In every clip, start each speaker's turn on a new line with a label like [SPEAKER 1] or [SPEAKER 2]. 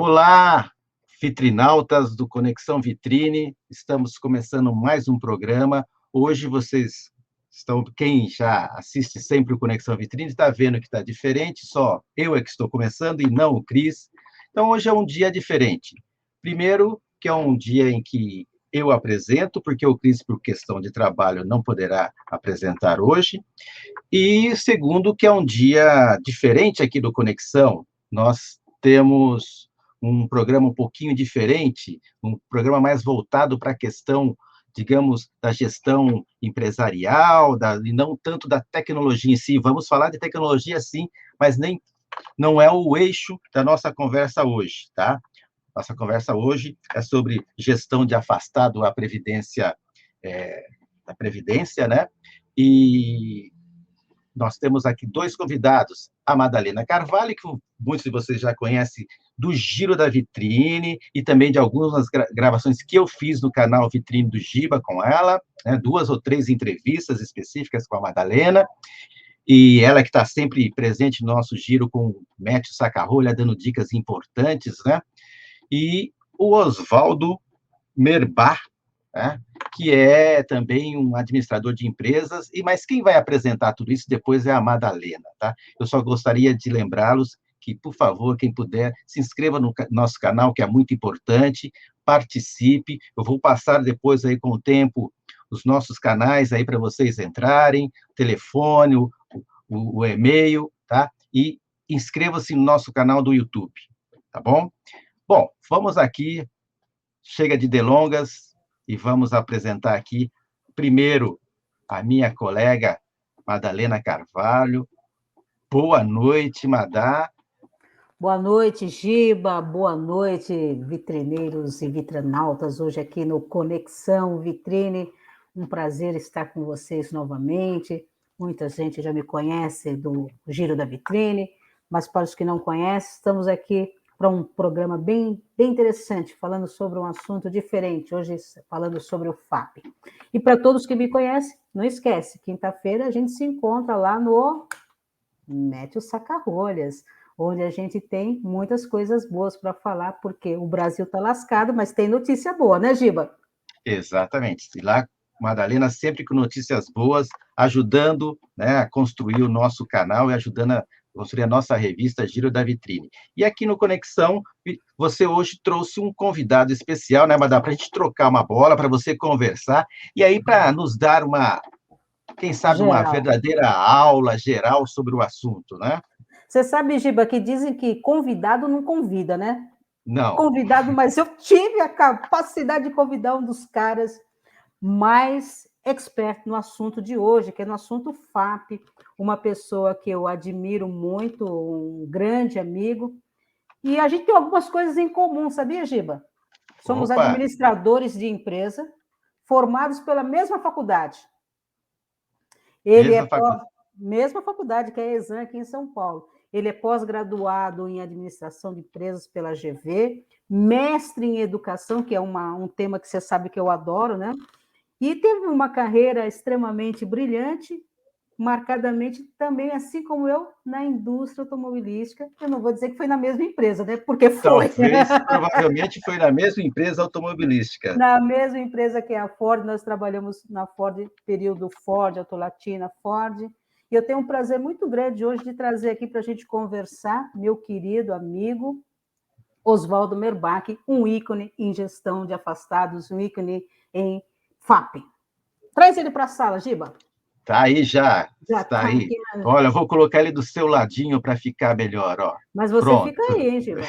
[SPEAKER 1] Olá, vitrinautas do Conexão Vitrine, estamos começando mais um programa. Hoje vocês estão, quem já assiste sempre o Conexão Vitrine, está vendo que está diferente, só eu é que estou começando e não o Cris. Então hoje é um dia diferente. Primeiro, que é um dia em que eu apresento, porque o Cris, por questão de trabalho, não poderá apresentar hoje. E segundo, que é um dia diferente aqui do Conexão. Nós temos um programa um pouquinho diferente, um programa mais voltado para a questão, digamos, da gestão empresarial, e não tanto da tecnologia em si. Vamos falar de tecnologia, sim, mas não é o eixo da nossa conversa hoje, tá? Nossa conversa hoje é sobre gestão de afastado à Previdência, da Previdência, né? E nós temos aqui dois convidados, a Madalena Carvalho, que muitos de vocês já conhecem, do Giro da Vitrine, e também de algumas gravações que eu fiz no canal Vitrine do Giba com ela, né, 2 ou 3 entrevistas específicas com a Madalena, e ela que está sempre presente no nosso giro com o Métio Sacarrolha, dando dicas importantes, né? E o Oswaldo Merbach, né, que é também um administrador de empresas, mas quem vai apresentar tudo isso depois é a Madalena, tá? Eu só gostaria de lembrá-los que, por favor, quem puder, se inscreva no nosso canal, que é muito importante, participe, eu vou passar depois aí com o tempo os nossos canais aí para vocês entrarem, telefone, o e-mail, tá? E inscreva-se no nosso canal do YouTube, tá bom? Bom, vamos aqui, chega de delongas, e vamos apresentar aqui, primeiro, a minha colega Madalena Carvalho. Boa noite, Madá.
[SPEAKER 2] Boa noite, Giba. Boa noite, vitrineiros e vitrinautas. Hoje aqui no Conexão Vitrine. Um prazer estar com vocês novamente. Muita gente já me conhece do Giro da Vitrine, mas para os que não conhecem, estamos aqui para um programa bem interessante, falando sobre um assunto diferente, hoje falando sobre o FAP. E para todos que me conhecem, não esquece, quinta-feira a gente se encontra lá no Métio Sacarrolhas, onde a gente tem muitas coisas boas para falar, porque o Brasil está lascado, mas tem notícia boa, né, Giba?
[SPEAKER 1] Exatamente. E lá, Madalena sempre com notícias boas, ajudando, né, a construir o nosso canal e ajudando a construir a nossa revista Giro da Vitrine. E aqui no Conexão, você hoje trouxe um convidado especial, né, Madalena, para a gente trocar uma bola, para você conversar, e aí para nos dar quem sabe, uma verdadeira aula geral sobre o assunto, né?
[SPEAKER 2] Você sabe, Giba, que dizem que convidado não convida, né?
[SPEAKER 1] Não.
[SPEAKER 2] Convidado, mas eu tive a capacidade de convidar um dos caras mais expert no assunto de hoje, que é no assunto FAP, uma pessoa que eu admiro muito, um grande amigo, e a gente tem algumas coisas em comum, sabia, Giba? Somos administradores de empresa, formados pela mesma faculdade. Ele mesma faculdade, que é a Exam aqui em São Paulo. Ele é pós-graduado em administração de empresas pela GV, mestre em educação, que é um tema que você sabe que eu adoro, né? E teve uma carreira extremamente brilhante, marcadamente também, assim como eu, na indústria automobilística. Eu não vou dizer que foi na mesma empresa, né? Porque foi.
[SPEAKER 1] Talvez, provavelmente, foi na mesma empresa automobilística.
[SPEAKER 2] Na mesma empresa que é a Ford, nós trabalhamos na Ford, período Ford, Autolatina, Ford. E eu tenho um prazer muito grande hoje de trazer aqui para a gente conversar, meu querido amigo Oswaldo Merbach, um ícone em gestão de afastados, um ícone em FAP. Traz ele para a sala, Giba.
[SPEAKER 1] Tá aí já está aí. Aqui, olha, eu vou colocar ele do seu ladinho para ficar melhor, ó.
[SPEAKER 2] Mas você Pronto. Fica aí, hein, Giba?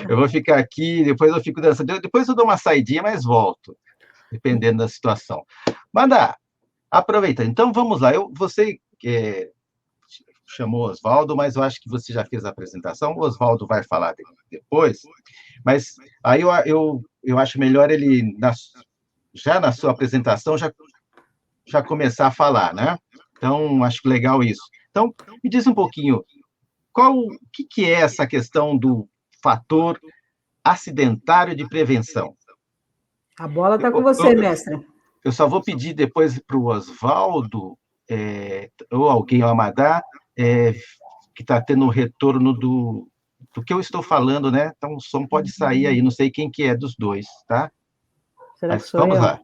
[SPEAKER 1] Eu vou ficar aqui, depois eu fico dançando, depois eu dou uma saidinha, mas volto, dependendo da situação. Manda, aproveita. Então, vamos lá. Você chamou o Oswaldo, mas eu acho que você já fez a apresentação. O Oswaldo vai falar depois, mas aí eu acho melhor ele, já na sua apresentação, já começar a falar, né? Então, acho legal isso. Então, me diz um pouquinho, o que é essa questão do fator acidentário de prevenção?
[SPEAKER 2] A bola está com você, mestre.
[SPEAKER 1] Eu só vou pedir depois para o Oswaldo, ou alguém, o Amadá, que está tendo um retorno do que eu estou falando, né? Então o som pode sair aí, não sei quem que é dos dois, tá?
[SPEAKER 2] Será que
[SPEAKER 1] Mas
[SPEAKER 2] sou
[SPEAKER 1] vamos
[SPEAKER 2] eu?
[SPEAKER 1] lá,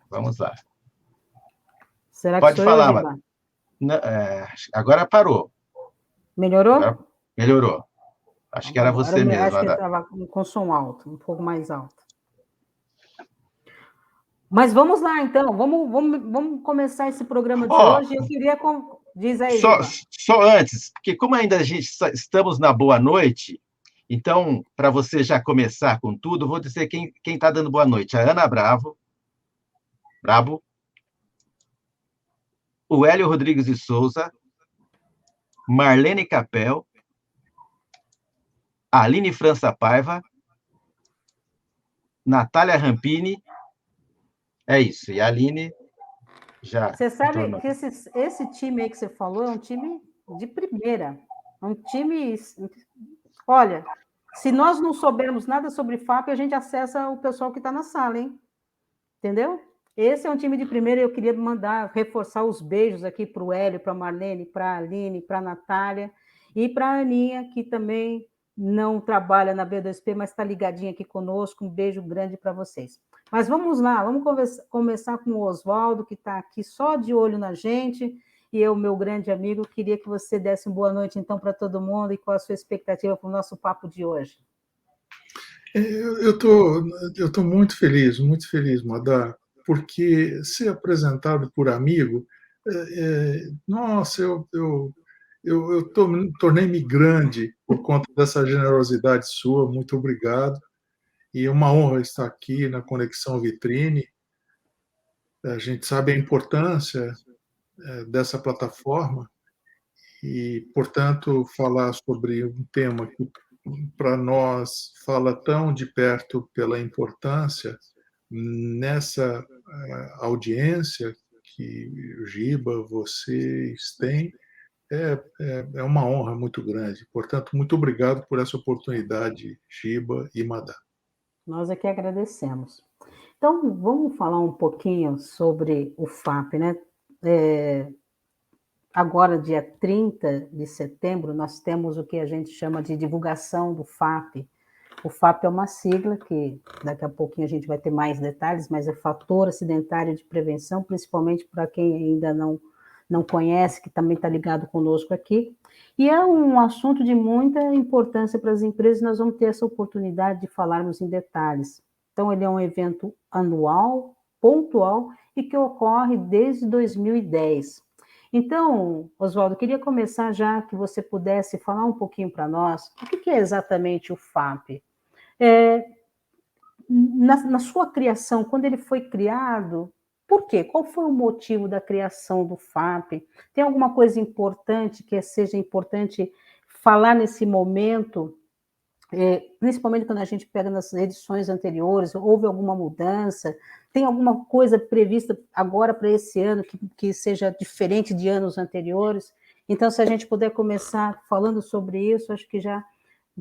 [SPEAKER 1] vamos lá.
[SPEAKER 2] Será que
[SPEAKER 1] Pode
[SPEAKER 2] sou eu,
[SPEAKER 1] falar,
[SPEAKER 2] Giba?
[SPEAKER 1] agora parou, agora
[SPEAKER 2] Melhorou?
[SPEAKER 1] melhorou. Acho que era
[SPEAKER 2] Agora
[SPEAKER 1] você
[SPEAKER 2] eu
[SPEAKER 1] mesmo,
[SPEAKER 2] acho que
[SPEAKER 1] Ada.
[SPEAKER 2] estava com som alto, um pouco mais alto. Mas vamos lá, então. Vamos começar esse programa de
[SPEAKER 1] Ó,
[SPEAKER 2] hoje. Eu queria. Diz aí,
[SPEAKER 1] só,
[SPEAKER 2] Giba.
[SPEAKER 1] só antes, porque como ainda a gente estamos na boa noite, então, para você já começar com tudo, vou dizer quem está dando boa noite. A Ana Brabo, o Hélio Rodrigues de Souza, Marlene Capel, a Aline França Paiva, Natália Rampini, é isso. E a Aline já
[SPEAKER 2] Você sabe
[SPEAKER 1] retornou.
[SPEAKER 2] que esse time aí que você falou é um time de primeira. É um time. Olha, se nós não soubermos nada sobre FAP, a gente acessa o pessoal que está na sala, hein? Entendeu? Esse é um time de primeira e eu queria mandar, reforçar os beijos aqui para o Hélio, para a Marlene, para a Aline, para a Natália e para a Aninha, que também não trabalha na B2P, mas está ligadinha aqui conosco. Um beijo grande para vocês. Mas vamos lá, vamos começar com o Oswaldo, que está aqui só de olho na gente, e eu, meu grande amigo, queria que você desse uma boa noite, então, para todo mundo, e qual a sua expectativa para o nosso papo de hoje.
[SPEAKER 3] Eu tô muito feliz, Madá, porque ser apresentado por amigo, nossa, tornei-me grande por conta dessa generosidade sua, muito obrigado. E é uma honra estar aqui na Conexão Vitrine. A gente sabe a importância dessa plataforma e, portanto, falar sobre um tema que para nós fala tão de perto pela importância nessa audiência que o Giba, vocês têm, é uma honra muito grande. Portanto, muito obrigado por essa oportunidade, Giba e Madá.
[SPEAKER 2] Nós aqui agradecemos. Então, vamos falar um pouquinho sobre o FAP, né? Agora, dia 30 de setembro, nós temos o que a gente chama de divulgação do FAP. O FAP é uma sigla que daqui a pouquinho a gente vai ter mais detalhes, mas é Fator Acidentário de Prevenção, principalmente para quem ainda não conhece, que também está ligado conosco aqui. E é um assunto de muita importância para as empresas, nós vamos ter essa oportunidade de falarmos em detalhes. Então, ele é um evento anual, pontual, e que ocorre desde 2010. Então, Oswaldo, queria começar já que você pudesse falar um pouquinho para nós o que é exatamente o FAP. Na sua criação, quando ele foi criado, por quê? Qual foi o motivo da criação do FAP? Tem alguma coisa importante que seja importante falar nesse momento, principalmente quando a gente pega nas edições anteriores, houve alguma mudança? Tem alguma coisa prevista agora para esse ano que seja diferente de anos anteriores? Então, se a gente puder começar falando sobre isso, acho que já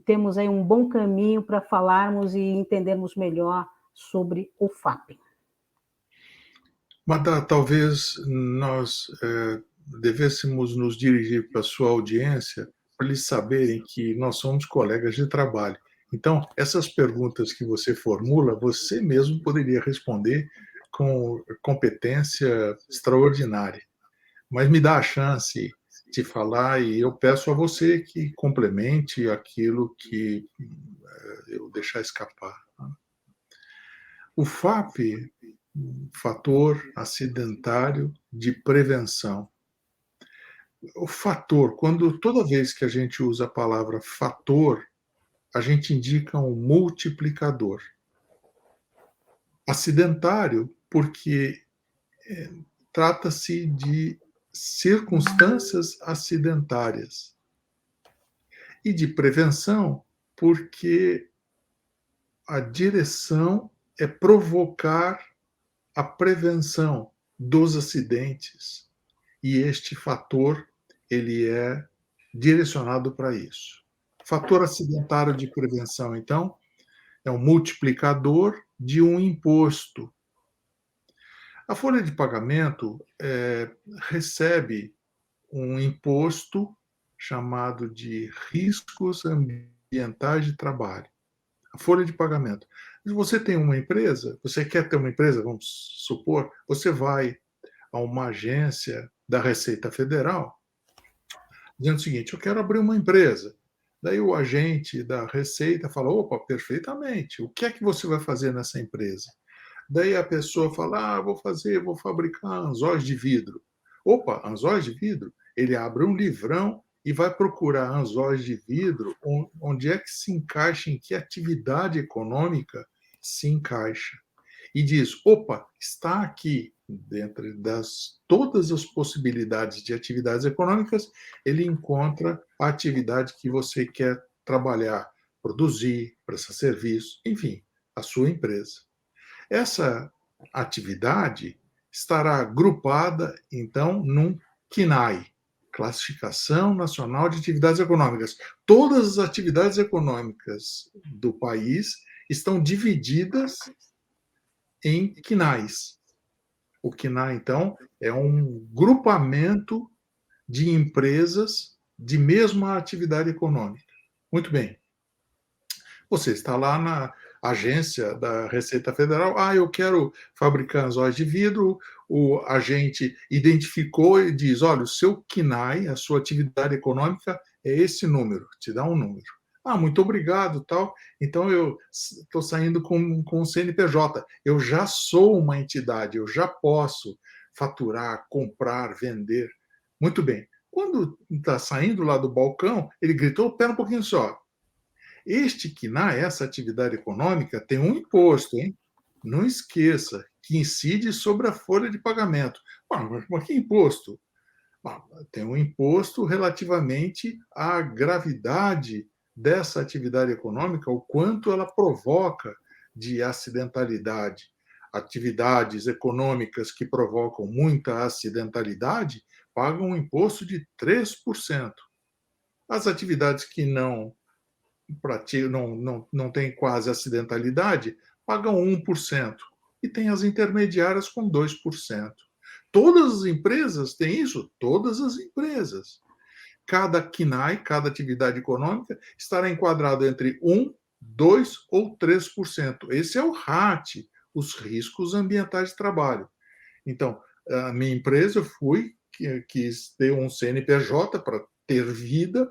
[SPEAKER 2] temos aí um bom caminho para falarmos e entendermos melhor sobre o FAP.
[SPEAKER 3] Madá, talvez nós devêssemos nos dirigir para a sua audiência para eles saberem que nós somos colegas de trabalho. Então, essas perguntas que você formula, você mesmo poderia responder com competência extraordinária. Mas me dá a chance de falar e eu peço a você que complemente aquilo que eu deixar escapar. O FAP, fator acidentário de prevenção. O fator, toda vez que a gente usa a palavra fator, a gente indica um multiplicador. Acidentário, porque trata-se de circunstâncias acidentárias. E de prevenção, porque a direção é provocar a prevenção dos acidentes. E este fator, ele é direcionado para isso. Fator acidentário de prevenção, então, é um multiplicador de um imposto. A folha de pagamento recebe um imposto chamado de riscos ambientais de trabalho. A folha de pagamento. Se você tem uma empresa, você quer ter uma empresa, vamos supor, você vai a uma agência da Receita Federal dizendo o seguinte: eu quero abrir uma empresa. Daí o agente da Receita fala: opa, perfeitamente, o que é que você vai fazer nessa empresa? Daí a pessoa fala: vou fabricar anzóis de vidro. Opa, anzóis de vidro? Ele abre um livrão e vai procurar anzóis de vidro onde é que se encaixa, em que atividade econômica se encaixa. E diz: opa, está aqui, dentre todas as possibilidades de atividades econômicas, ele encontra a atividade que você quer trabalhar, produzir, prestar serviço, enfim, a sua empresa. Essa atividade estará agrupada, então, num CNAE, Classificação Nacional de Atividades Econômicas. Todas as atividades econômicas do país estão divididas em CNAEs. O CNAE, então, é um grupamento de empresas de mesma atividade econômica. Muito bem. Você está lá na agência da Receita Federal, eu quero fabricar anzóis de vidro, o agente identificou e diz: olha, o seu CNAE, a sua atividade econômica, é esse número, te dá um número. Muito obrigado, tal. Então eu estou saindo com o CNPJ. Eu já sou uma entidade, eu já posso faturar, comprar, vender. Muito bem. Quando está saindo lá do balcão, ele gritou: pera um pouquinho só. Este CNAE, essa atividade econômica, tem um imposto, hein? Não esqueça, que incide sobre a folha de pagamento. Mas que imposto? Tem um imposto relativamente à gravidade dessa atividade econômica, o quanto ela provoca de acidentalidade. Atividades econômicas que provocam muita acidentalidade pagam um imposto de 3%. As atividades que não tem quase acidentalidade, pagam 1%. E tem as intermediárias com 2%. Todas as empresas têm isso? Todas as empresas. Cada CNAE, cada atividade econômica, estará enquadrado entre 1%, 2% ou 3%. Esse é o RAT, os riscos ambientais de trabalho. Então, a minha empresa, eu quis ter um CNPJ para ter vida.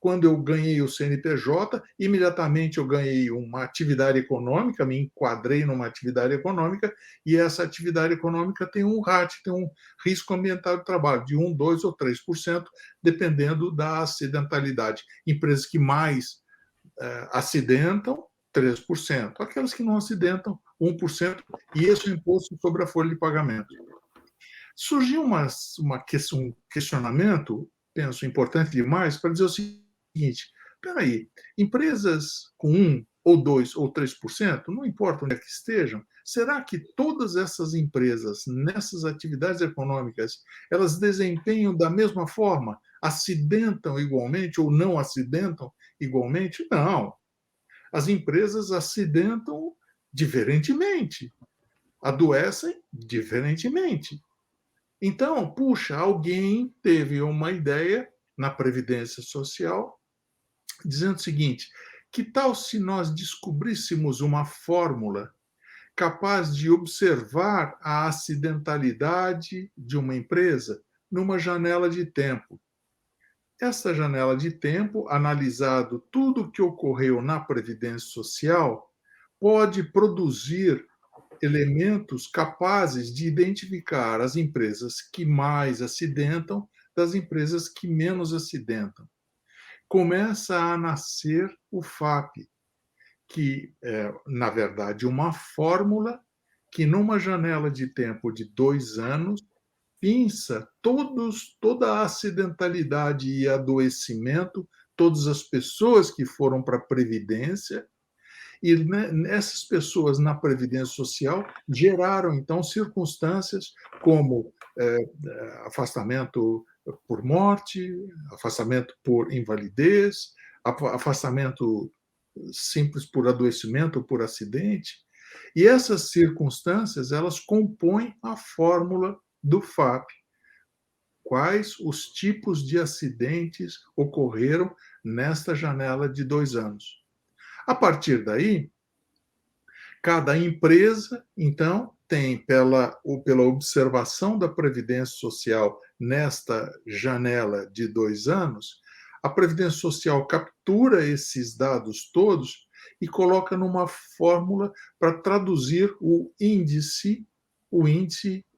[SPEAKER 3] Quando eu ganhei o CNPJ, imediatamente eu ganhei uma atividade econômica, me enquadrei numa atividade econômica, e essa atividade econômica tem um RAT, tem um risco ambiental de trabalho, de 1%, 2% ou 3%, dependendo da acidentalidade. Empresas que mais acidentam, 3%. Aquelas que não acidentam, 1%, e esse é o imposto sobre a folha de pagamento. Surgiu um questionamento, penso, importante demais, para dizer o seguinte: espera aí, empresas com 1%, ou 2% ou 3%, não importa onde é que estejam, será que todas essas empresas, nessas atividades econômicas, elas desempenham da mesma forma? Acidentam igualmente ou não acidentam igualmente? Não. As empresas acidentam diferentemente, adoecem diferentemente. Então, alguém teve uma ideia na Previdência Social dizendo o seguinte: que tal se nós descobríssemos uma fórmula capaz de observar a acidentalidade de uma empresa numa janela de tempo? Essa janela de tempo, analisado tudo o que ocorreu na Previdência Social, pode produzir elementos capazes de identificar as empresas que mais acidentam das empresas que menos acidentam. Começa a nascer o FAP, que é, na verdade, uma fórmula que, numa janela de tempo de 2 anos, pinça toda a acidentalidade e adoecimento, todas as pessoas que foram para a Previdência, e essas pessoas na Previdência Social geraram, então, circunstâncias como afastamento por morte, afastamento por invalidez, afastamento simples por adoecimento ou por acidente. E essas circunstâncias, elas compõem a fórmula do FAP. quais os tipos de acidentes ocorreram nesta janela de 2 anos. A partir daí, cada empresa, então, tem, pela observação da Previdência Social nesta janela de 2 anos, a Previdência Social captura esses dados todos e coloca numa fórmula para traduzir o índice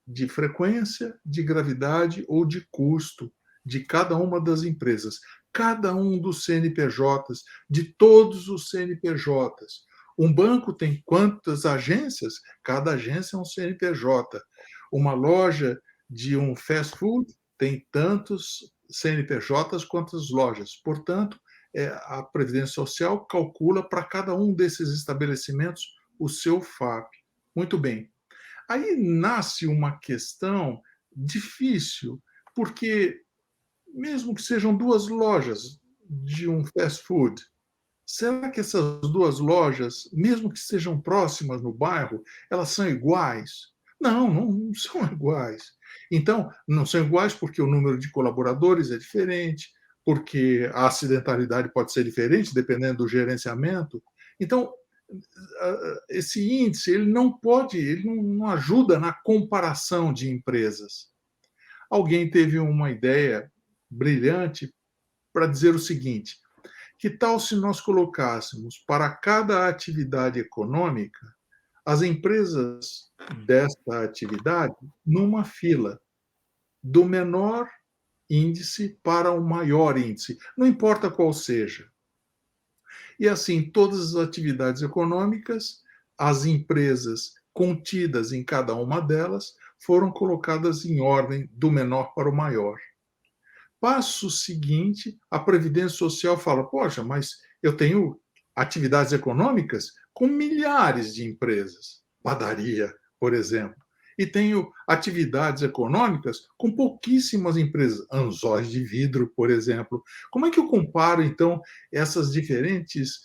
[SPEAKER 3] de frequência, de gravidade ou de custo de cada uma das empresas, cada um dos CNPJs, de todos os CNPJs. Um banco tem quantas agências? Cada agência é um CNPJ. Uma loja de um fast food tem tantos CNPJs quantas lojas. Portanto, a Previdência Social calcula para cada um desses estabelecimentos o seu FAP. Muito bem. Aí nasce uma questão difícil, porque mesmo que sejam 2 lojas de um fast food, será que essas 2 lojas, mesmo que sejam próximas no bairro, elas são iguais? Não, não são iguais. Então, não são iguais porque o número de colaboradores é diferente, porque a acidentalidade pode ser diferente dependendo do gerenciamento. Então, esse índice ele não ajuda na comparação de empresas. Alguém teve uma ideia brilhante para dizer o seguinte: que tal se nós colocássemos para cada atividade econômica as empresas desta atividade numa fila, do menor índice para o maior índice, não importa qual seja. E assim, todas as atividades econômicas, as empresas contidas em cada uma delas, foram colocadas em ordem do menor para o maior. Passo seguinte, a Previdência Social fala: poxa, mas eu tenho atividades econômicas com milhares de empresas, padaria, por exemplo, e tenho atividades econômicas com pouquíssimas empresas, anzóis de vidro, por exemplo. Como é que eu comparo, então, esses diferentes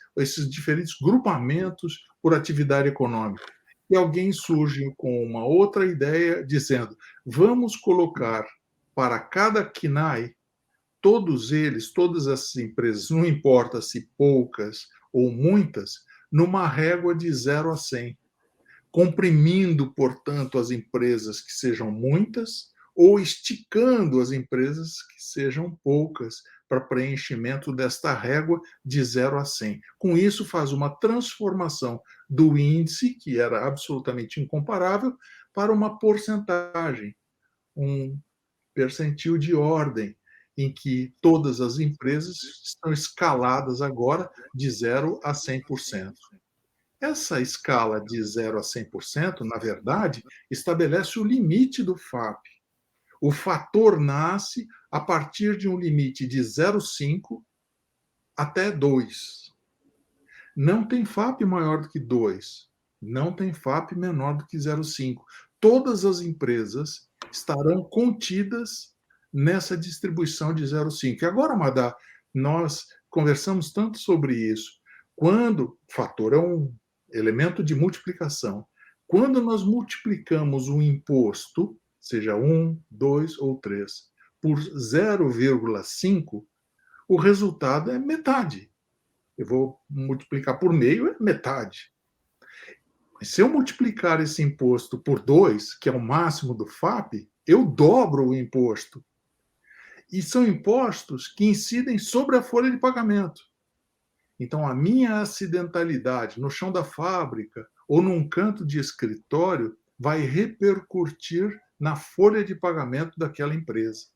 [SPEAKER 3] grupamentos por atividade econômica? E alguém surge com uma outra ideia, dizendo: vamos colocar para cada CNAE, todos eles, todas essas empresas, não importa se poucas ou muitas, numa régua de 0 a 100, comprimindo, portanto, as empresas que sejam muitas ou esticando as empresas que sejam poucas para preenchimento desta régua de 0 a 100. Com isso, faz uma transformação do índice, que era absolutamente incomparável, para uma porcentagem, um percentil de ordem, em que todas as empresas estão escaladas agora de 0 a 100%. Essa escala de 0 a 100%, na verdade, estabelece o limite do FAP. O fator nasce a partir de um limite de 0,5 até 2. Não tem FAP maior do que 2. Não tem FAP menor do que 0,5. Todas as empresas estarão contidas nessa distribuição de 0,5. E agora, Madá, nós conversamos tanto sobre isso. Quando o fator é um elemento de multiplicação, quando nós multiplicamos um imposto, seja 1, 2 ou 3, por 0,5, o resultado é metade. Eu vou multiplicar por meio, é metade. Mas se eu multiplicar esse imposto por 2, que é o máximo do FAP, eu dobro o imposto. E são impostos que incidem sobre a folha de pagamento. Então, a minha acidentalidade no chão da fábrica ou num canto de escritório vai repercutir na folha de pagamento daquela empresa.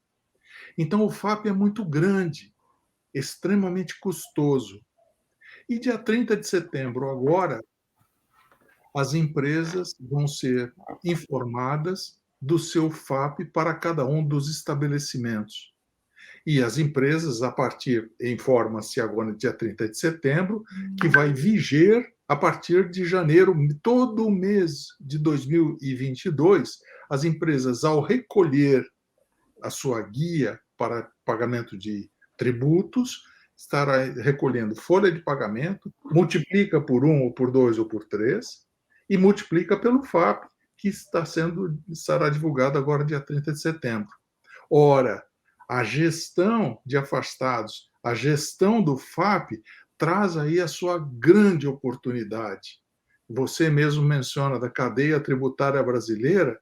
[SPEAKER 3] Então, o FAP é muito grande, extremamente custoso. E dia 30 de setembro, agora, as empresas vão ser informadas do seu FAP para cada um dos estabelecimentos. E as empresas, informa-se agora, dia 30 de setembro, que vai viger a partir de janeiro, todo o mês de 2022, as empresas, ao recolher a sua guia para pagamento de tributos, estará recolhendo folha de pagamento, multiplica por 1, ou por 2, ou por 3, e multiplica pelo FAP, que estará divulgado agora, dia 30 de setembro. Ora, a gestão de afastados, a gestão do FAP, traz aí a sua grande oportunidade. Você mesmo menciona da cadeia tributária brasileira,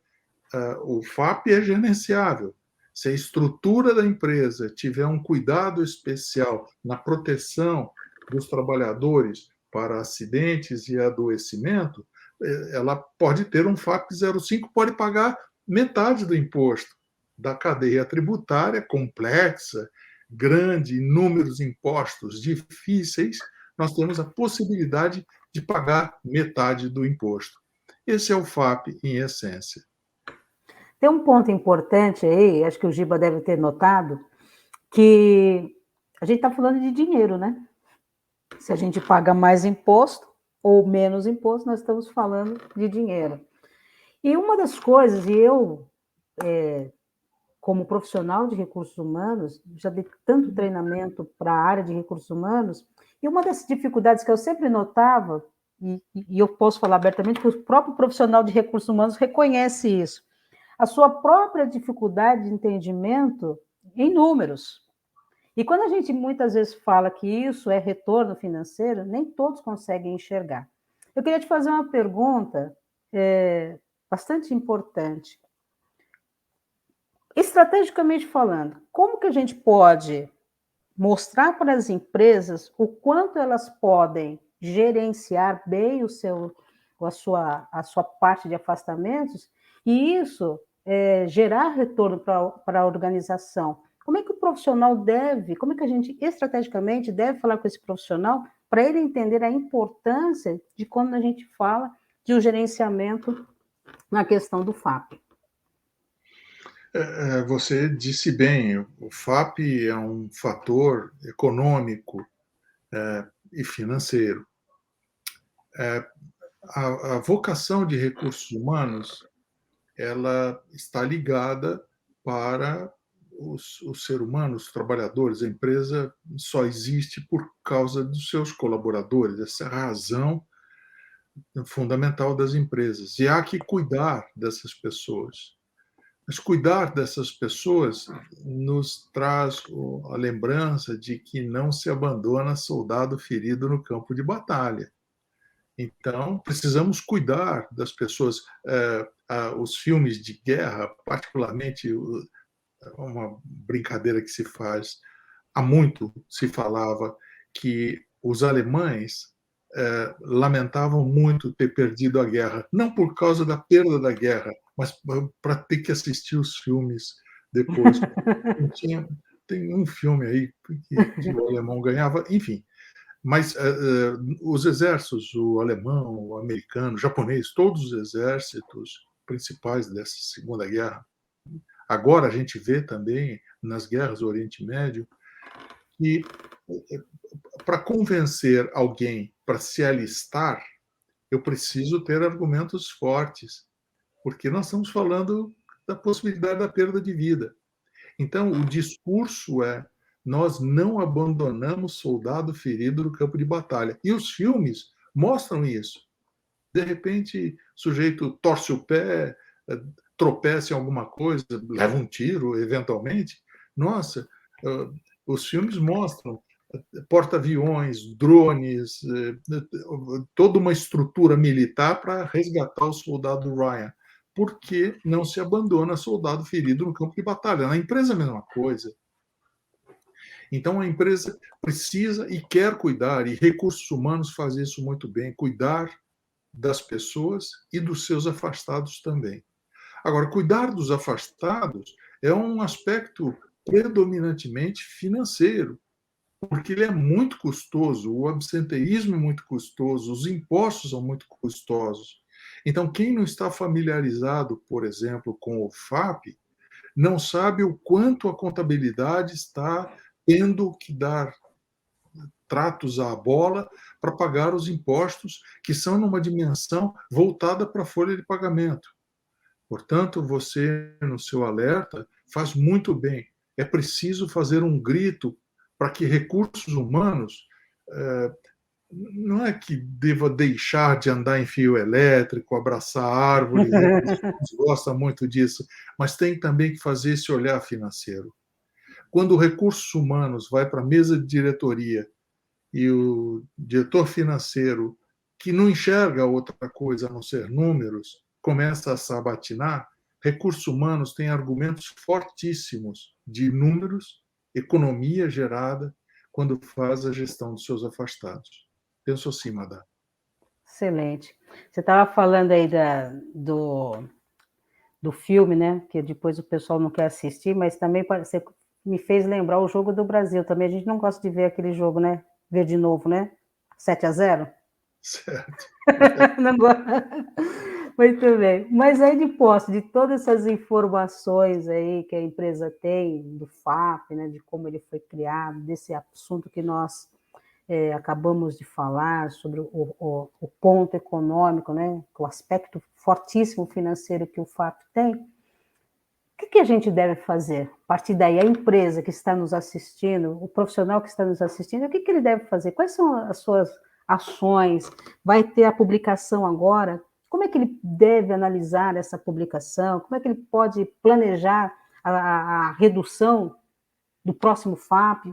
[SPEAKER 3] o FAP é gerenciável. Se a estrutura da empresa tiver um cuidado especial na proteção dos trabalhadores para acidentes e adoecimento, ela pode ter um FAP 05, pode pagar metade do imposto da cadeia tributária complexa, grande, inúmeros impostos difíceis, nós temos a possibilidade de pagar metade do imposto. Esse é o FAP em essência.
[SPEAKER 2] Tem um ponto importante aí, acho que o Giba deve ter notado, que a gente está falando de dinheiro, né? Se a gente paga mais imposto ou menos imposto, nós estamos falando de dinheiro. E uma das coisas, e eu, como profissional de recursos humanos, já dei tanto treinamento para a área de recursos humanos, e uma das dificuldades que eu sempre notava, e eu posso falar abertamente, que o próprio profissional de recursos humanos reconhece isso, a sua própria dificuldade de entendimento em números. E quando a gente muitas vezes fala que isso é retorno financeiro, nem todos conseguem enxergar. Eu queria te fazer uma pergunta bastante importante. Estrategicamente falando, como que a gente pode mostrar para as empresas o quanto elas podem gerenciar bem a sua parte de afastamentos e isso gerar retorno para a organização? Como é que o profissional como é que a gente estrategicamente deve falar com esse profissional para ele entender a importância de quando a gente fala de um gerenciamento na questão do FAP?
[SPEAKER 3] Você disse bem, o FAP é um fator econômico e financeiro. A vocação de recursos humanos ela está ligada para o ser humano, os trabalhadores. A empresa só existe por causa dos seus colaboradores. Essa é a razão fundamental das empresas. E há que cuidar dessas pessoas. Mas cuidar dessas pessoas nos traz a lembrança de que não se abandona soldado ferido no campo de batalha. Então, precisamos cuidar das pessoas. Os filmes de guerra, particularmente uma brincadeira que se faz, há muito se falava que os alemães lamentavam muito ter perdido a guerra, não por causa da perda da guerra, mas para ter que assistir os filmes depois. Tem um filme aí que o alemão ganhava, enfim. Mas os exércitos, o alemão, o americano, o japonês, todos os exércitos principais dessa Segunda Guerra, agora a gente vê também nas guerras do Oriente Médio, que para convencer alguém para se alistar, eu preciso ter argumentos fortes, porque nós estamos falando da possibilidade da perda de vida. Então, o discurso nós não abandonamos soldado ferido no campo de batalha. E os filmes mostram isso. De repente, o sujeito torce o pé, tropeça em alguma coisa, leva um tiro, eventualmente. Nossa, os filmes mostram porta-aviões, drones, toda uma estrutura militar para resgatar o soldado Ryan. Porque não se abandona soldado ferido no campo de batalha. Na empresa é a mesma coisa. Então, a empresa precisa e quer cuidar, e recursos humanos faz isso muito bem, cuidar das pessoas e dos seus afastados também. Agora, cuidar dos afastados é um aspecto predominantemente financeiro, porque ele é muito custoso, o absenteísmo é muito custoso, os impostos são muito custosos. Então, quem não está familiarizado, por exemplo, com o FAP, não sabe o quanto a contabilidade está tendo que dar tratos à bola para pagar os impostos que são numa dimensão voltada para a folha de pagamento. Portanto, você, no seu alerta, faz muito bem. É preciso fazer um grito para que recursos humanos não é que deva deixar de andar em fio elétrico, abraçar árvores, os gosta muito disso, mas tem também que fazer esse olhar financeiro. Quando o recursos humanos vai para a mesa de diretoria e o diretor financeiro, que não enxerga outra coisa a não ser números, começa a sabatinar, recursos humanos têm argumentos fortíssimos de números, economia gerada, quando faz a gestão dos seus afastados. Penso assim, Madá.
[SPEAKER 2] Excelente. Você estava falando aí do filme, né? Que depois o pessoal não quer assistir, mas também você me fez lembrar o jogo do Brasil. Também a gente não gosta de ver aquele jogo, né? Ver de novo, né? 7-0?
[SPEAKER 3] Certo.
[SPEAKER 2] Não gosto. Muito bem. Mas aí, de posse de todas essas informações aí que a empresa tem, do FAP, né? De como ele foi criado, desse assunto que nós acabamos de falar sobre o ponto econômico, né, o aspecto fortíssimo financeiro que o FAP tem, o que a gente deve fazer? A partir daí, a empresa que está nos assistindo, o profissional que está nos assistindo, o que ele deve fazer? Quais são as suas ações? Vai ter a publicação agora? Como é que ele deve analisar essa publicação? Como é que ele pode planejar a redução do próximo FAP?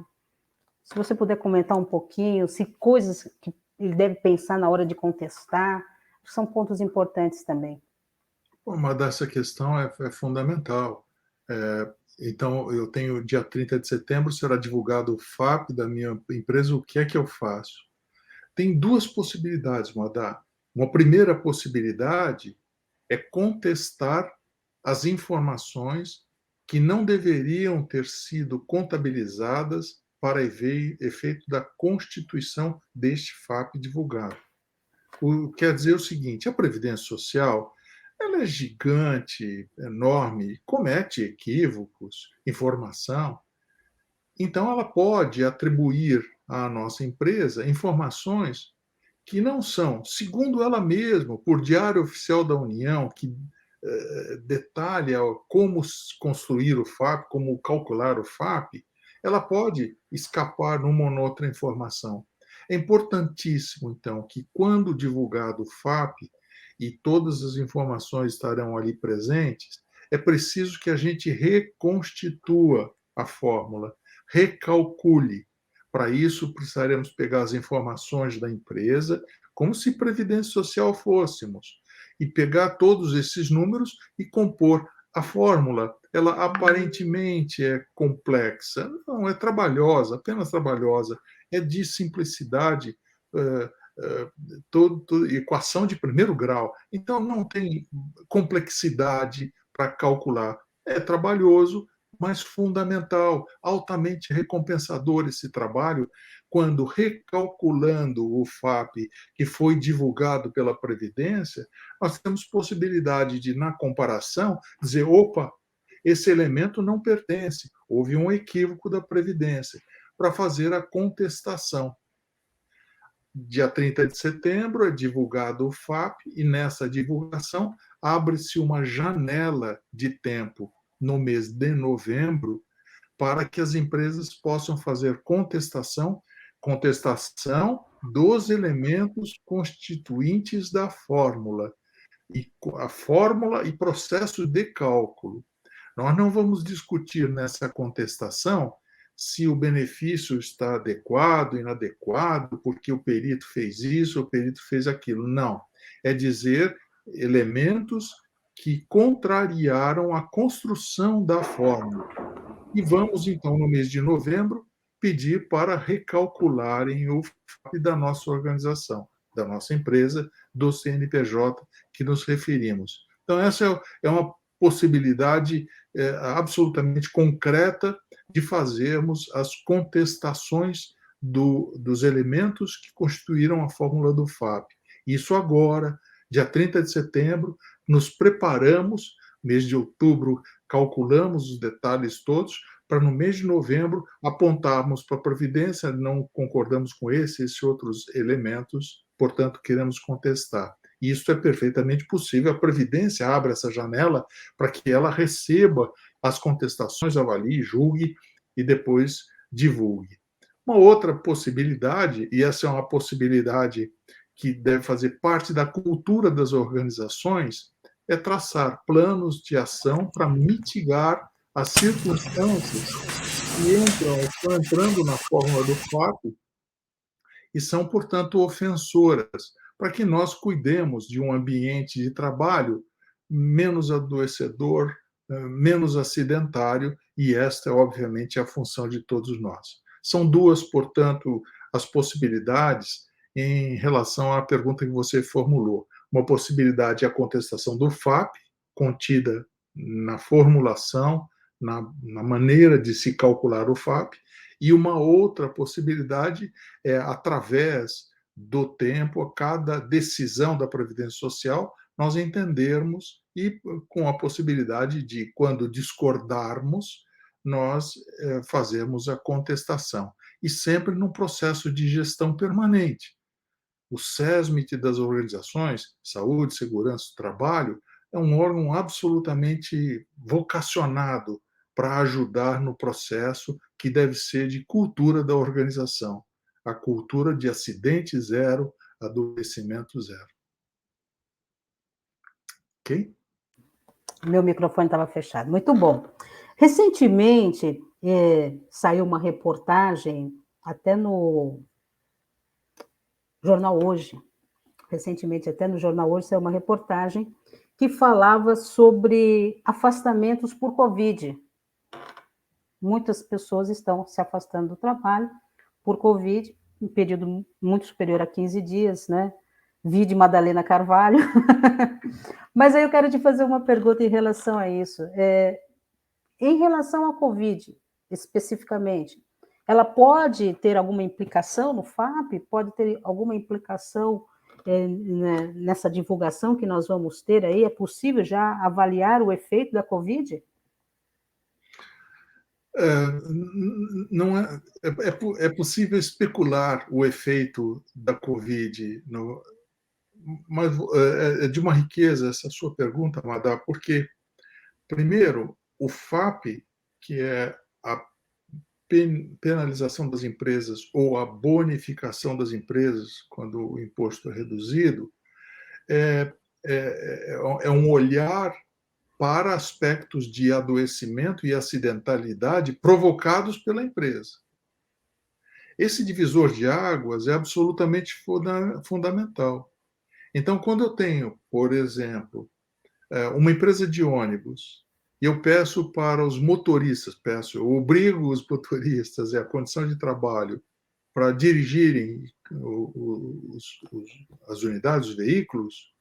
[SPEAKER 2] Se você puder comentar um pouquinho, se coisas que ele deve pensar na hora de contestar, são pontos importantes também.
[SPEAKER 3] Mas essa questão é fundamental. Então, eu tenho dia 30 de setembro, será divulgado o FAP da minha empresa, o que é que eu faço? Tem duas possibilidades, Madá. Uma primeira possibilidade é contestar as informações que não deveriam ter sido contabilizadas para efeito da constituição deste FAP divulgado. Quer dizer o seguinte, a Previdência Social ela é gigante, enorme, comete equívocos, informação. Então, ela pode atribuir à nossa empresa informações que não são, segundo ela mesma, por Diário Oficial da União, que detalha como construir o FAP, como calcular o FAP, ela pode escapar numa ou outra informação. É importantíssimo, então, que quando divulgado o FAP, e todas as informações estarão ali presentes, é preciso que a gente reconstitua a fórmula, recalcule. Para isso, precisaremos pegar as informações da empresa, como se Previdência Social fôssemos, e pegar todos esses números e compor a fórmula. Ela aparentemente é complexa, não é trabalhosa, apenas trabalhosa, é de simplicidade, equação de primeiro grau. Então, não tem complexidade para calcular. É trabalhoso, mas fundamental, altamente recompensador esse trabalho, quando recalculando o FAP que foi divulgado pela Previdência, nós temos possibilidade de, na comparação, dizer, opa, esse elemento não pertence, houve um equívoco da Previdência, para fazer a contestação. Dia 30 de setembro é divulgado o FAP e nessa divulgação abre-se uma janela de tempo no mês de novembro para que as empresas possam fazer contestação dos elementos constituintes da fórmula, e a fórmula e processo de cálculo. Nós não vamos discutir nessa contestação se o benefício está adequado, inadequado, porque o perito fez isso, o perito fez aquilo. Não. É dizer elementos que contrariaram a construção da fórmula. E vamos, então, no mês de novembro, pedir para recalcularem o FAP da nossa organização, da nossa empresa, do CNPJ que nos referimos. Então, essa é uma possibilidade absolutamente concreta de fazermos as contestações dos elementos que constituíram a fórmula do FAP. Isso agora, dia 30 de setembro, nos preparamos, mês de outubro, calculamos os detalhes todos, para no mês de novembro apontarmos para a Previdência, não concordamos com esses outros elementos, portanto, queremos contestar. E isso é perfeitamente possível. A Previdência abre essa janela para que ela receba as contestações, avalie, julgue e depois divulgue. Uma outra possibilidade, e essa é uma possibilidade que deve fazer parte da cultura das organizações, é traçar planos de ação para mitigar as circunstâncias que estão entrando na fórmula do FAP e são, portanto, ofensoras, para que nós cuidemos de um ambiente de trabalho menos adoecedor, menos acidentário, e esta é, obviamente, a função de todos nós. São duas, portanto, as possibilidades em relação à pergunta que você formulou. Uma possibilidade é a contestação do FAP, contida na formulação, na maneira de se calcular o FAP, e uma outra possibilidade é, através do tempo, a cada decisão da Previdência Social, nós entendermos e com a possibilidade de, quando discordarmos, nós fazermos a contestação. E sempre num processo de gestão permanente. O SESMIT das organizações, Saúde, Segurança do Trabalho, é um órgão absolutamente vocacionado para ajudar no processo que deve ser de cultura da organização, a cultura de acidente zero, adoecimento zero. Ok?
[SPEAKER 2] Meu microfone estava fechado. Muito bom. Recentemente, saiu uma reportagem, até no Jornal Hoje. Recentemente, até no Jornal Hoje, saiu uma reportagem que falava sobre afastamentos por Covid. Muitas pessoas estão se afastando do trabalho por Covid, um período muito superior a 15 dias, né? Vide Madalena Carvalho. Mas aí eu quero te fazer uma pergunta em relação a isso. Em relação à Covid, especificamente, ela pode ter alguma implicação no FAP? Pode ter alguma implicação nessa divulgação que nós vamos ter aí? É possível já avaliar o efeito da Covid?
[SPEAKER 3] Não é possível especular o efeito da Covid, mas é de uma riqueza essa sua pergunta, Madá, porque, primeiro, o FAP, que é a penalização das empresas ou a bonificação das empresas quando o imposto é reduzido, é um olhar para aspectos de adoecimento e acidentalidade provocados pela empresa. Esse divisor de águas é absolutamente fundamental. Então, quando eu tenho, por exemplo, uma empresa de ônibus, e eu peço para os motoristas, eu obrigo os motoristas, a condição de trabalho, para dirigirem as unidades, os veículos,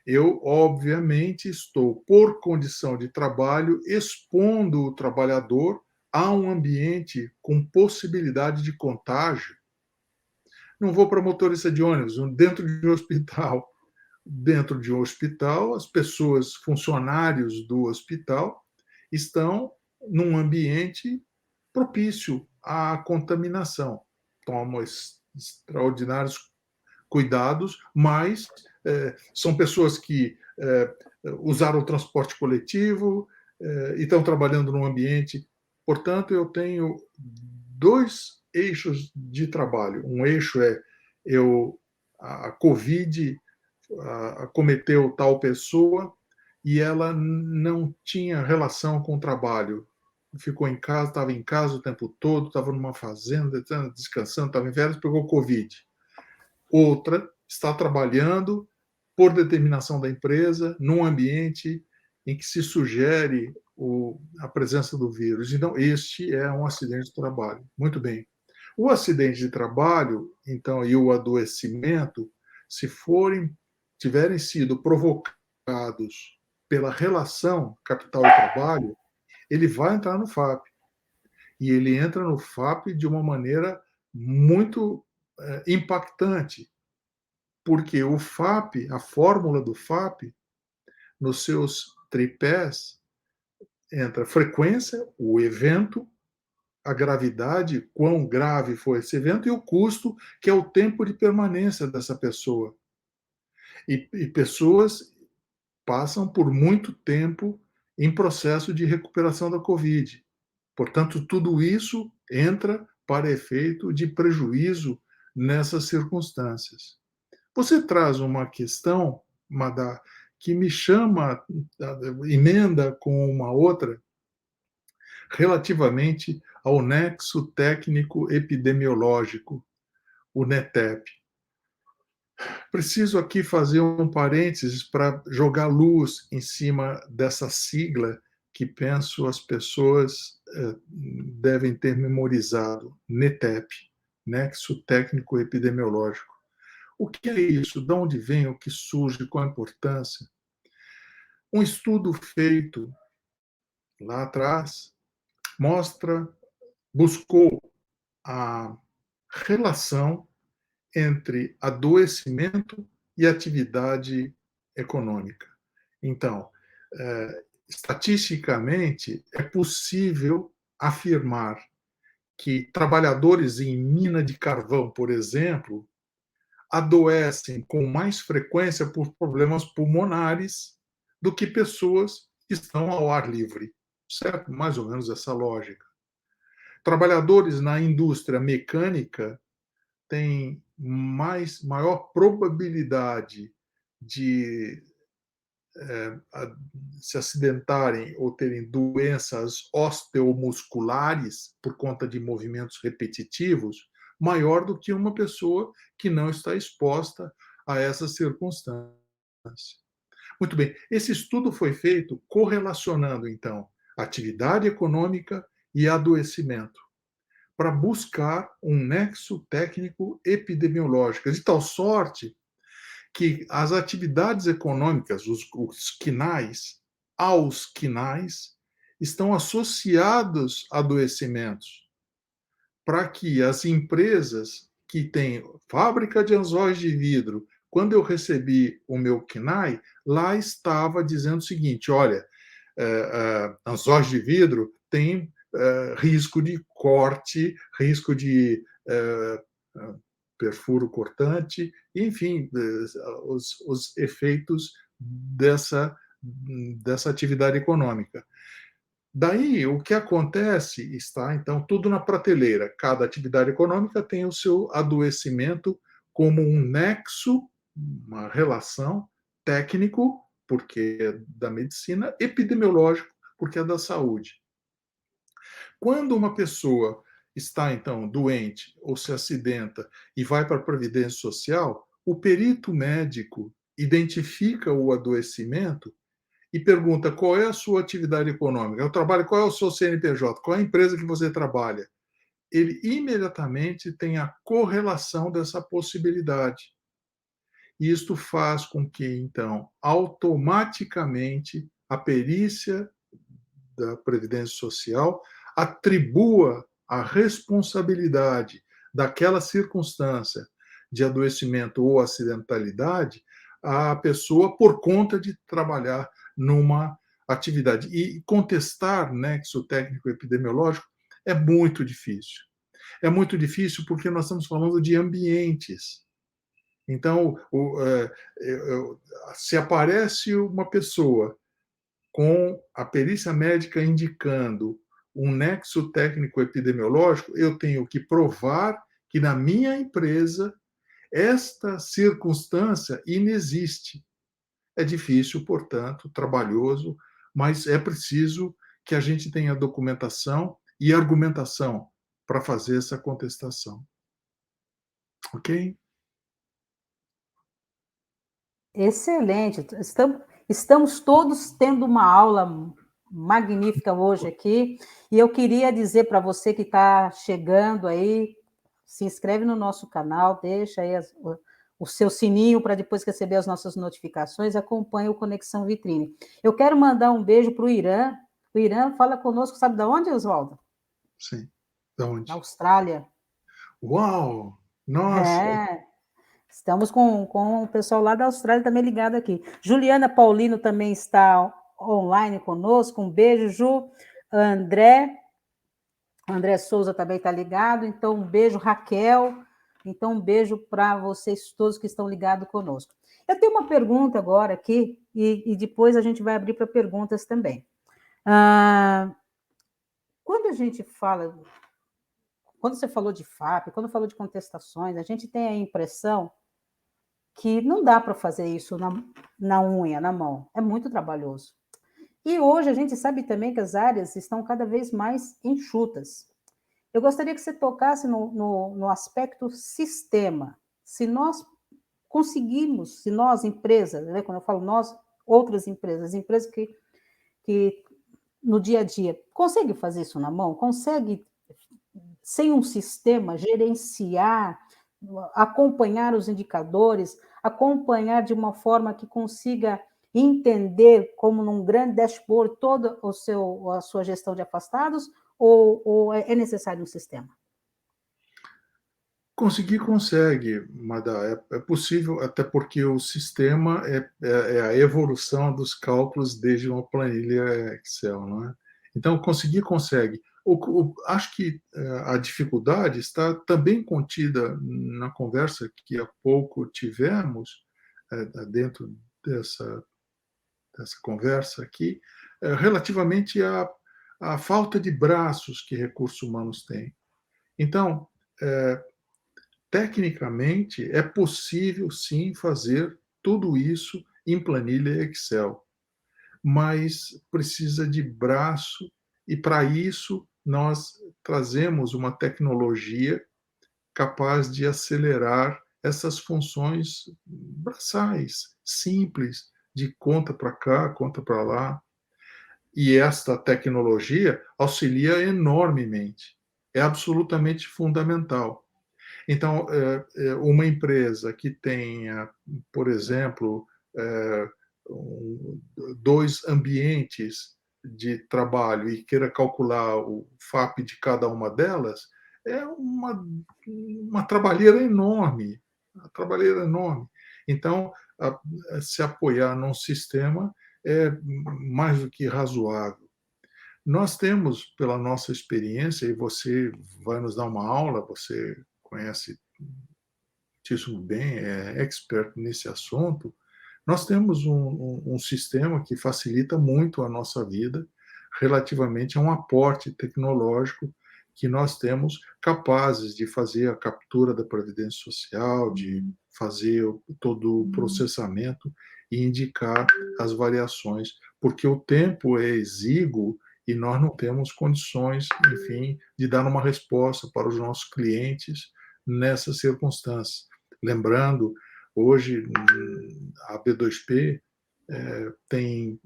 [SPEAKER 3] eu, obviamente, estou, por condição de trabalho, expondo o trabalhador a um ambiente com possibilidade de contágio. Não vou para motorista de ônibus, dentro de um hospital. Dentro de um hospital, as pessoas, funcionários do hospital, estão num ambiente propício à contaminação. Tomam extraordinários cuidados, mas são pessoas que usaram o transporte coletivo e estão trabalhando num ambiente. Portanto, eu tenho dois eixos de trabalho. Um eixo é a Covid acometeu tal pessoa e ela não tinha relação com o trabalho. Ficou em casa, estava em casa o tempo todo, estava numa fazenda, descansando, estava em férias, pegou Covid. Outra está trabalhando por determinação da empresa, num ambiente em que se sugere a presença do vírus. Então, este é um acidente de trabalho. Muito bem. O acidente de trabalho, então, e o adoecimento, se tiverem sido provocados pela relação capital e trabalho, ele vai entrar no FAP. E ele entra no FAP de uma maneira muito impactante, porque o FAP, a fórmula do FAP, nos seus tripés, entra a frequência, o evento, a gravidade, quão grave foi esse evento, e o custo, que é o tempo de permanência dessa pessoa. E pessoas passam por muito tempo em processo de recuperação da Covid. Portanto, tudo isso entra para efeito de prejuízo nessas circunstâncias. Você traz uma questão, Madá, que me chama, emenda com uma outra, relativamente ao nexo técnico epidemiológico, o NETEP. Preciso aqui fazer um parênteses para jogar luz em cima dessa sigla que penso as pessoas devem ter memorizado, NETEP, Nexo Técnico Epidemiológico. O que é isso? De onde vem? O que surge? Qual a importância? Um estudo feito lá atrás buscou a relação entre adoecimento e atividade econômica. Então, estatisticamente, é possível afirmar que trabalhadores em mina de carvão, por exemplo, adoecem com mais frequência por problemas pulmonares do que pessoas que estão ao ar livre. Certo? Mais ou menos essa lógica. Trabalhadores na indústria mecânica têm maior probabilidade de se acidentarem ou terem doenças osteomusculares por conta de movimentos repetitivos, maior do que uma pessoa que não está exposta a essas circunstâncias. Muito bem, esse estudo foi feito correlacionando, então, atividade econômica e adoecimento, para buscar um nexo técnico epidemiológico, de tal sorte que as atividades econômicas, os quinais, aos quinais, estão associados a adoecimentos, para que as empresas que têm fábrica de anzóis de vidro, quando eu recebi o meu KNAI, lá estava dizendo o seguinte: olha, anzóis de vidro tem risco de corte, risco de perfuro cortante, enfim, os efeitos dessa atividade econômica. Daí, o que acontece está, então, tudo na prateleira. Cada atividade econômica tem o seu adoecimento como um nexo, uma relação técnico, porque é da medicina, epidemiológico, porque é da saúde. Quando uma pessoa está, então, doente ou se acidenta e vai para a Previdência Social, o perito médico identifica o adoecimento e pergunta qual é a sua atividade econômica. Eu trabalho, qual é o seu CNPJ? Qual é a empresa que você trabalha? Ele imediatamente tem a correlação dessa possibilidade. E isto faz com que, então, automaticamente, a perícia da Previdência Social atribua a responsabilidade daquela circunstância de adoecimento ou acidentalidade à pessoa por conta de trabalhar numa atividade. E contestar nexo técnico epidemiológico é muito difícil. É muito difícil porque nós estamos falando de ambientes. Então, se aparece uma pessoa com a perícia médica indicando um nexo técnico epidemiológico, eu tenho que provar que na minha empresa esta circunstância inexiste. É difícil, portanto, trabalhoso, mas é preciso que a gente tenha documentação e argumentação para fazer essa contestação. Ok?
[SPEAKER 2] Excelente. Estamos todos tendo uma aula magnífica hoje aqui, e eu queria dizer para você que está chegando aí, se inscreve no nosso canal, deixa aí o seu sininho para depois receber as nossas notificações, acompanhe o Conexão Vitrine. Eu quero mandar um beijo para o Irã. O Irã fala conosco, sabe de onde, Oswaldo?
[SPEAKER 3] Sim. De onde?
[SPEAKER 2] Da Austrália.
[SPEAKER 3] Uau! Nossa!
[SPEAKER 2] Estamos com o pessoal lá da Austrália também ligado aqui. Juliana Paulino também está online conosco. Um beijo, Ju. André Souza também está ligado. Então, um beijo, Raquel. Então, um beijo para vocês todos que estão ligados conosco. Eu tenho uma pergunta agora aqui, e depois a gente vai abrir para perguntas também. Quando a gente fala... quando você falou de FAP, quando falou de contestações, a gente tem a impressão que não dá para fazer isso na unha, na mão. É muito trabalhoso. E hoje a gente sabe também que as áreas estão cada vez mais enxutas. Eu gostaria que você tocasse no aspecto sistema. Se nós conseguimos, se nós, empresas, né, quando eu falo nós, outras empresas que no dia a dia conseguem fazer isso na mão, conseguem, sem um sistema, gerenciar, acompanhar os indicadores, acompanhar de uma forma que consiga entender, como num grande dashboard, toda a sua gestão de afastados, ou é necessário um sistema?
[SPEAKER 3] Conseguir consegue, Madá, é possível, até porque o sistema é a evolução dos cálculos desde uma planilha Excel, não é? Então, conseguir consegue. Acho que a dificuldade está também contida na conversa que há pouco tivemos, dentro dessa conversa aqui, relativamente à falta de braços que recursos humanos têm. Então, tecnicamente, é possível sim fazer tudo isso em planilha Excel, mas precisa de braço, e para isso nós trazemos uma tecnologia capaz de acelerar essas funções braçais, simples, de conta para cá, conta para lá. E esta tecnologia auxilia enormemente, é absolutamente fundamental. Então, uma empresa que tenha, por exemplo, dois ambientes de trabalho e queira calcular o FAP de cada uma delas, é uma trabalheira enorme, uma trabalheira enorme. Então, se apoiar num sistema é mais do que razoável. Nós temos, pela nossa experiência, e você vai nos dar uma aula, você conhece muitíssimo bem, é expert nesse assunto, nós temos um sistema que facilita muito a nossa vida relativamente a um aporte tecnológico que nós temos capazes de fazer a captura da Previdência Social, de fazer todo o processamento e indicar as variações, porque o tempo é exíguo e nós não temos condições, enfim, de dar uma resposta para os nossos clientes nessas circunstâncias. Lembrando, hoje a B2P tem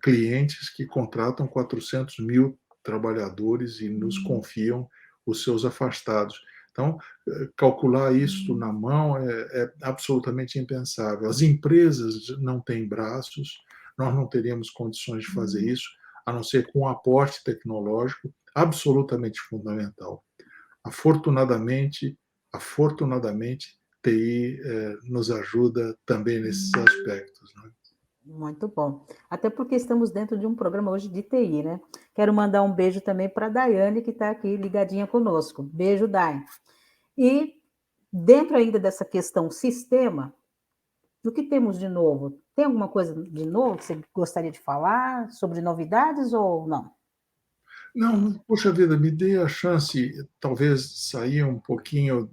[SPEAKER 3] clientes que contratam 400 mil trabalhadores e nos confiam os seus afastados. Então, calcular isso na mão é absolutamente impensável. As empresas não têm braços, nós não teríamos condições de fazer isso, a não ser com um aporte tecnológico absolutamente fundamental. Afortunadamente, TI nos ajuda também nesses aspectos, né?
[SPEAKER 2] Muito bom. Até porque estamos dentro de um programa hoje de TI, né? Quero mandar um beijo também para a Daiane, que está aqui ligadinha conosco. Beijo, Dai. E dentro ainda dessa questão sistema, o que temos de novo? Tem alguma coisa de novo que você gostaria de falar sobre novidades ou não?
[SPEAKER 3] Não, poxa vida, me dê a chance, talvez sair um pouquinho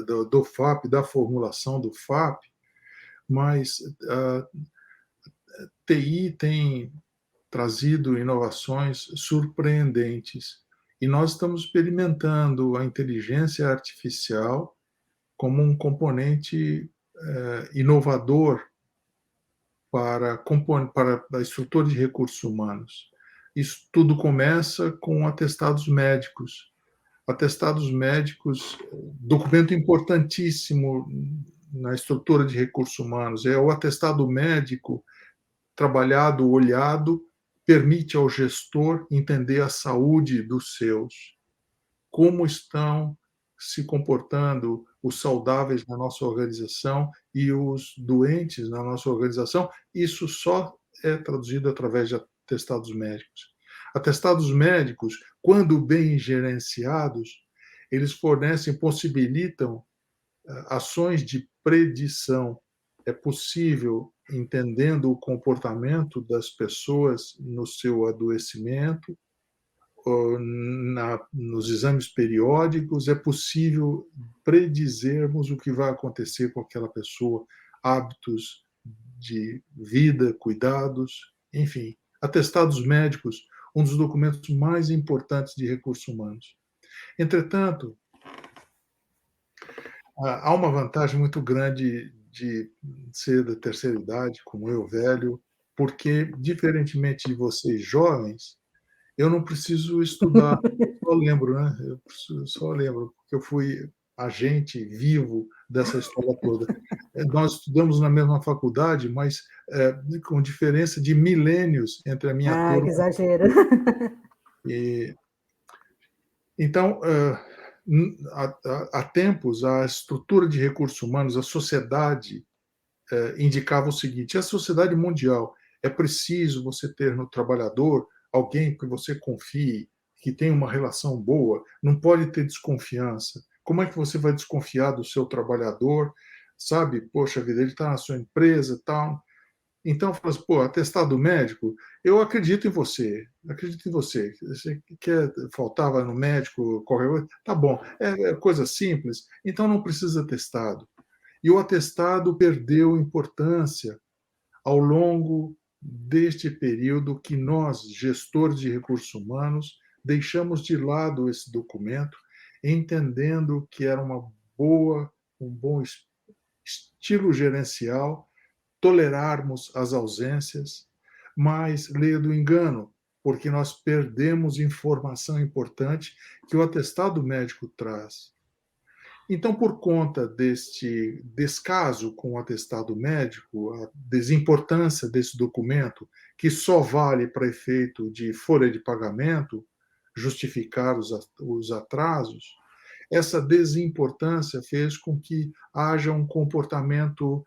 [SPEAKER 3] do FAP, da formulação do FAP, mas a TI tem trazido inovações surpreendentes e nós estamos experimentando a inteligência artificial como um componente inovador para a estrutura de recursos humanos. Isso tudo começa com atestados médicos. Atestados médicos, documento importantíssimo na estrutura de recursos humanos, é o atestado médico trabalhado, olhado, permite ao gestor entender a saúde dos seus, como estão se comportando os saudáveis na nossa organização e os doentes na nossa organização. Isso só é traduzido através de atestados médicos. Atestados médicos, quando bem gerenciados, eles fornecem, possibilitam ações de predição. É possível, entendendo o comportamento das pessoas no seu adoecimento, nos exames periódicos, é possível predizermos o que vai acontecer com aquela pessoa, hábitos de vida, cuidados, enfim. Atestados médicos, um dos documentos mais importantes de recursos humanos. Entretanto, há uma vantagem muito grande de ser da terceira idade, como eu, velho, porque, diferentemente de vocês jovens, eu não preciso estudar, eu só lembro, né? Eu só lembro, porque eu fui agente vivo dessa história toda. Nós estudamos na mesma faculdade, mas com diferença de milênios entre a minha
[SPEAKER 2] Ah, que
[SPEAKER 3] turma.
[SPEAKER 2] exagero.
[SPEAKER 3] E, então, há tempos, a estrutura de recursos humanos, a sociedade indicava o seguinte: a sociedade mundial, é preciso você ter no trabalhador alguém que você confie, que tem uma relação boa, não pode ter desconfiança. Como é que você vai desconfiar do seu trabalhador? Sabe, poxa vida, ele está na sua empresa, tal. Então, fala assim, pô, atestado médico, eu acredito em você, acredito em você. Você quer, faltava no médico, qualquer coisa, tá bom, é coisa simples, então não precisa atestado. E o atestado perdeu importância ao longo deste período que nós, gestores de recursos humanos, deixamos de lado esse documento, entendendo que era um bom estilo gerencial tolerarmos as ausências, mas leia do engano, porque nós perdemos informação importante que o atestado médico traz. Então, por conta deste descaso com o atestado médico, a desimportância desse documento, que só vale para efeito de folha de pagamento, justificar os atrasos, essa desimportância fez com que haja um comportamento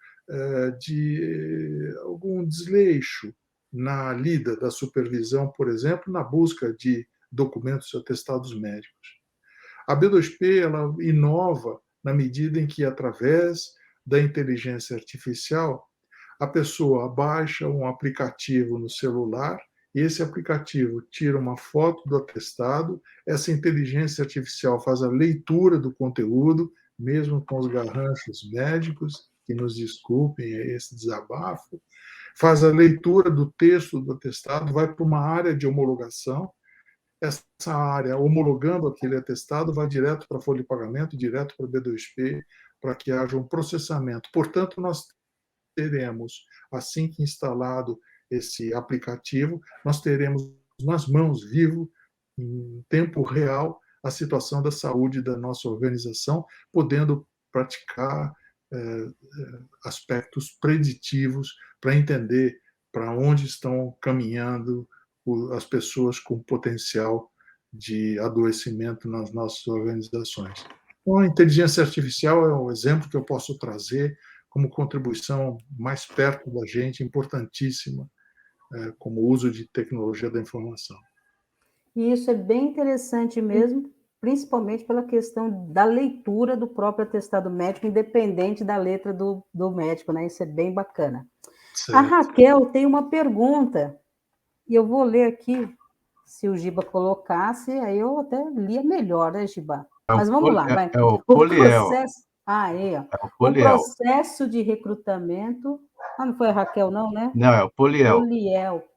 [SPEAKER 3] de algum desleixo na lida da supervisão, por exemplo, na busca de documentos e atestados médicos. A B2P ela inova na medida em que, através da inteligência artificial, a pessoa baixa um aplicativo no celular e esse aplicativo tira uma foto do atestado, essa inteligência artificial faz a leitura do conteúdo, mesmo com os garranchos médicos, que nos desculpem esse desabafo, faz a leitura do texto do atestado, vai para uma área de homologação, essa área, homologando aquele atestado, vai direto para a folha de pagamento, direto para a B2P, para que haja um processamento. Portanto, nós teremos, assim que instalado esse aplicativo, nós teremos nas mãos, vivo, em tempo real, a situação da saúde da nossa organização, podendo praticar aspectos preditivos para entender para onde estão caminhando as pessoas com potencial de adoecimento nas nossas organizações. Então, a inteligência artificial é um exemplo que eu posso trazer como contribuição mais perto da gente, importantíssima, como uso de tecnologia da informação.
[SPEAKER 2] E isso é bem interessante mesmo, principalmente pela questão da leitura do próprio atestado médico, independente da letra do médico, né? Isso é bem bacana. Certo. A Raquel tem uma pergunta, e eu vou ler aqui, se o Giba colocasse, aí eu até lia melhor, né, Giba? Mas vamos lá, vai.
[SPEAKER 1] É o Poliel.
[SPEAKER 2] Processo... o processo de recrutamento... não foi a Raquel, não, né?
[SPEAKER 1] Não, é o Poliel.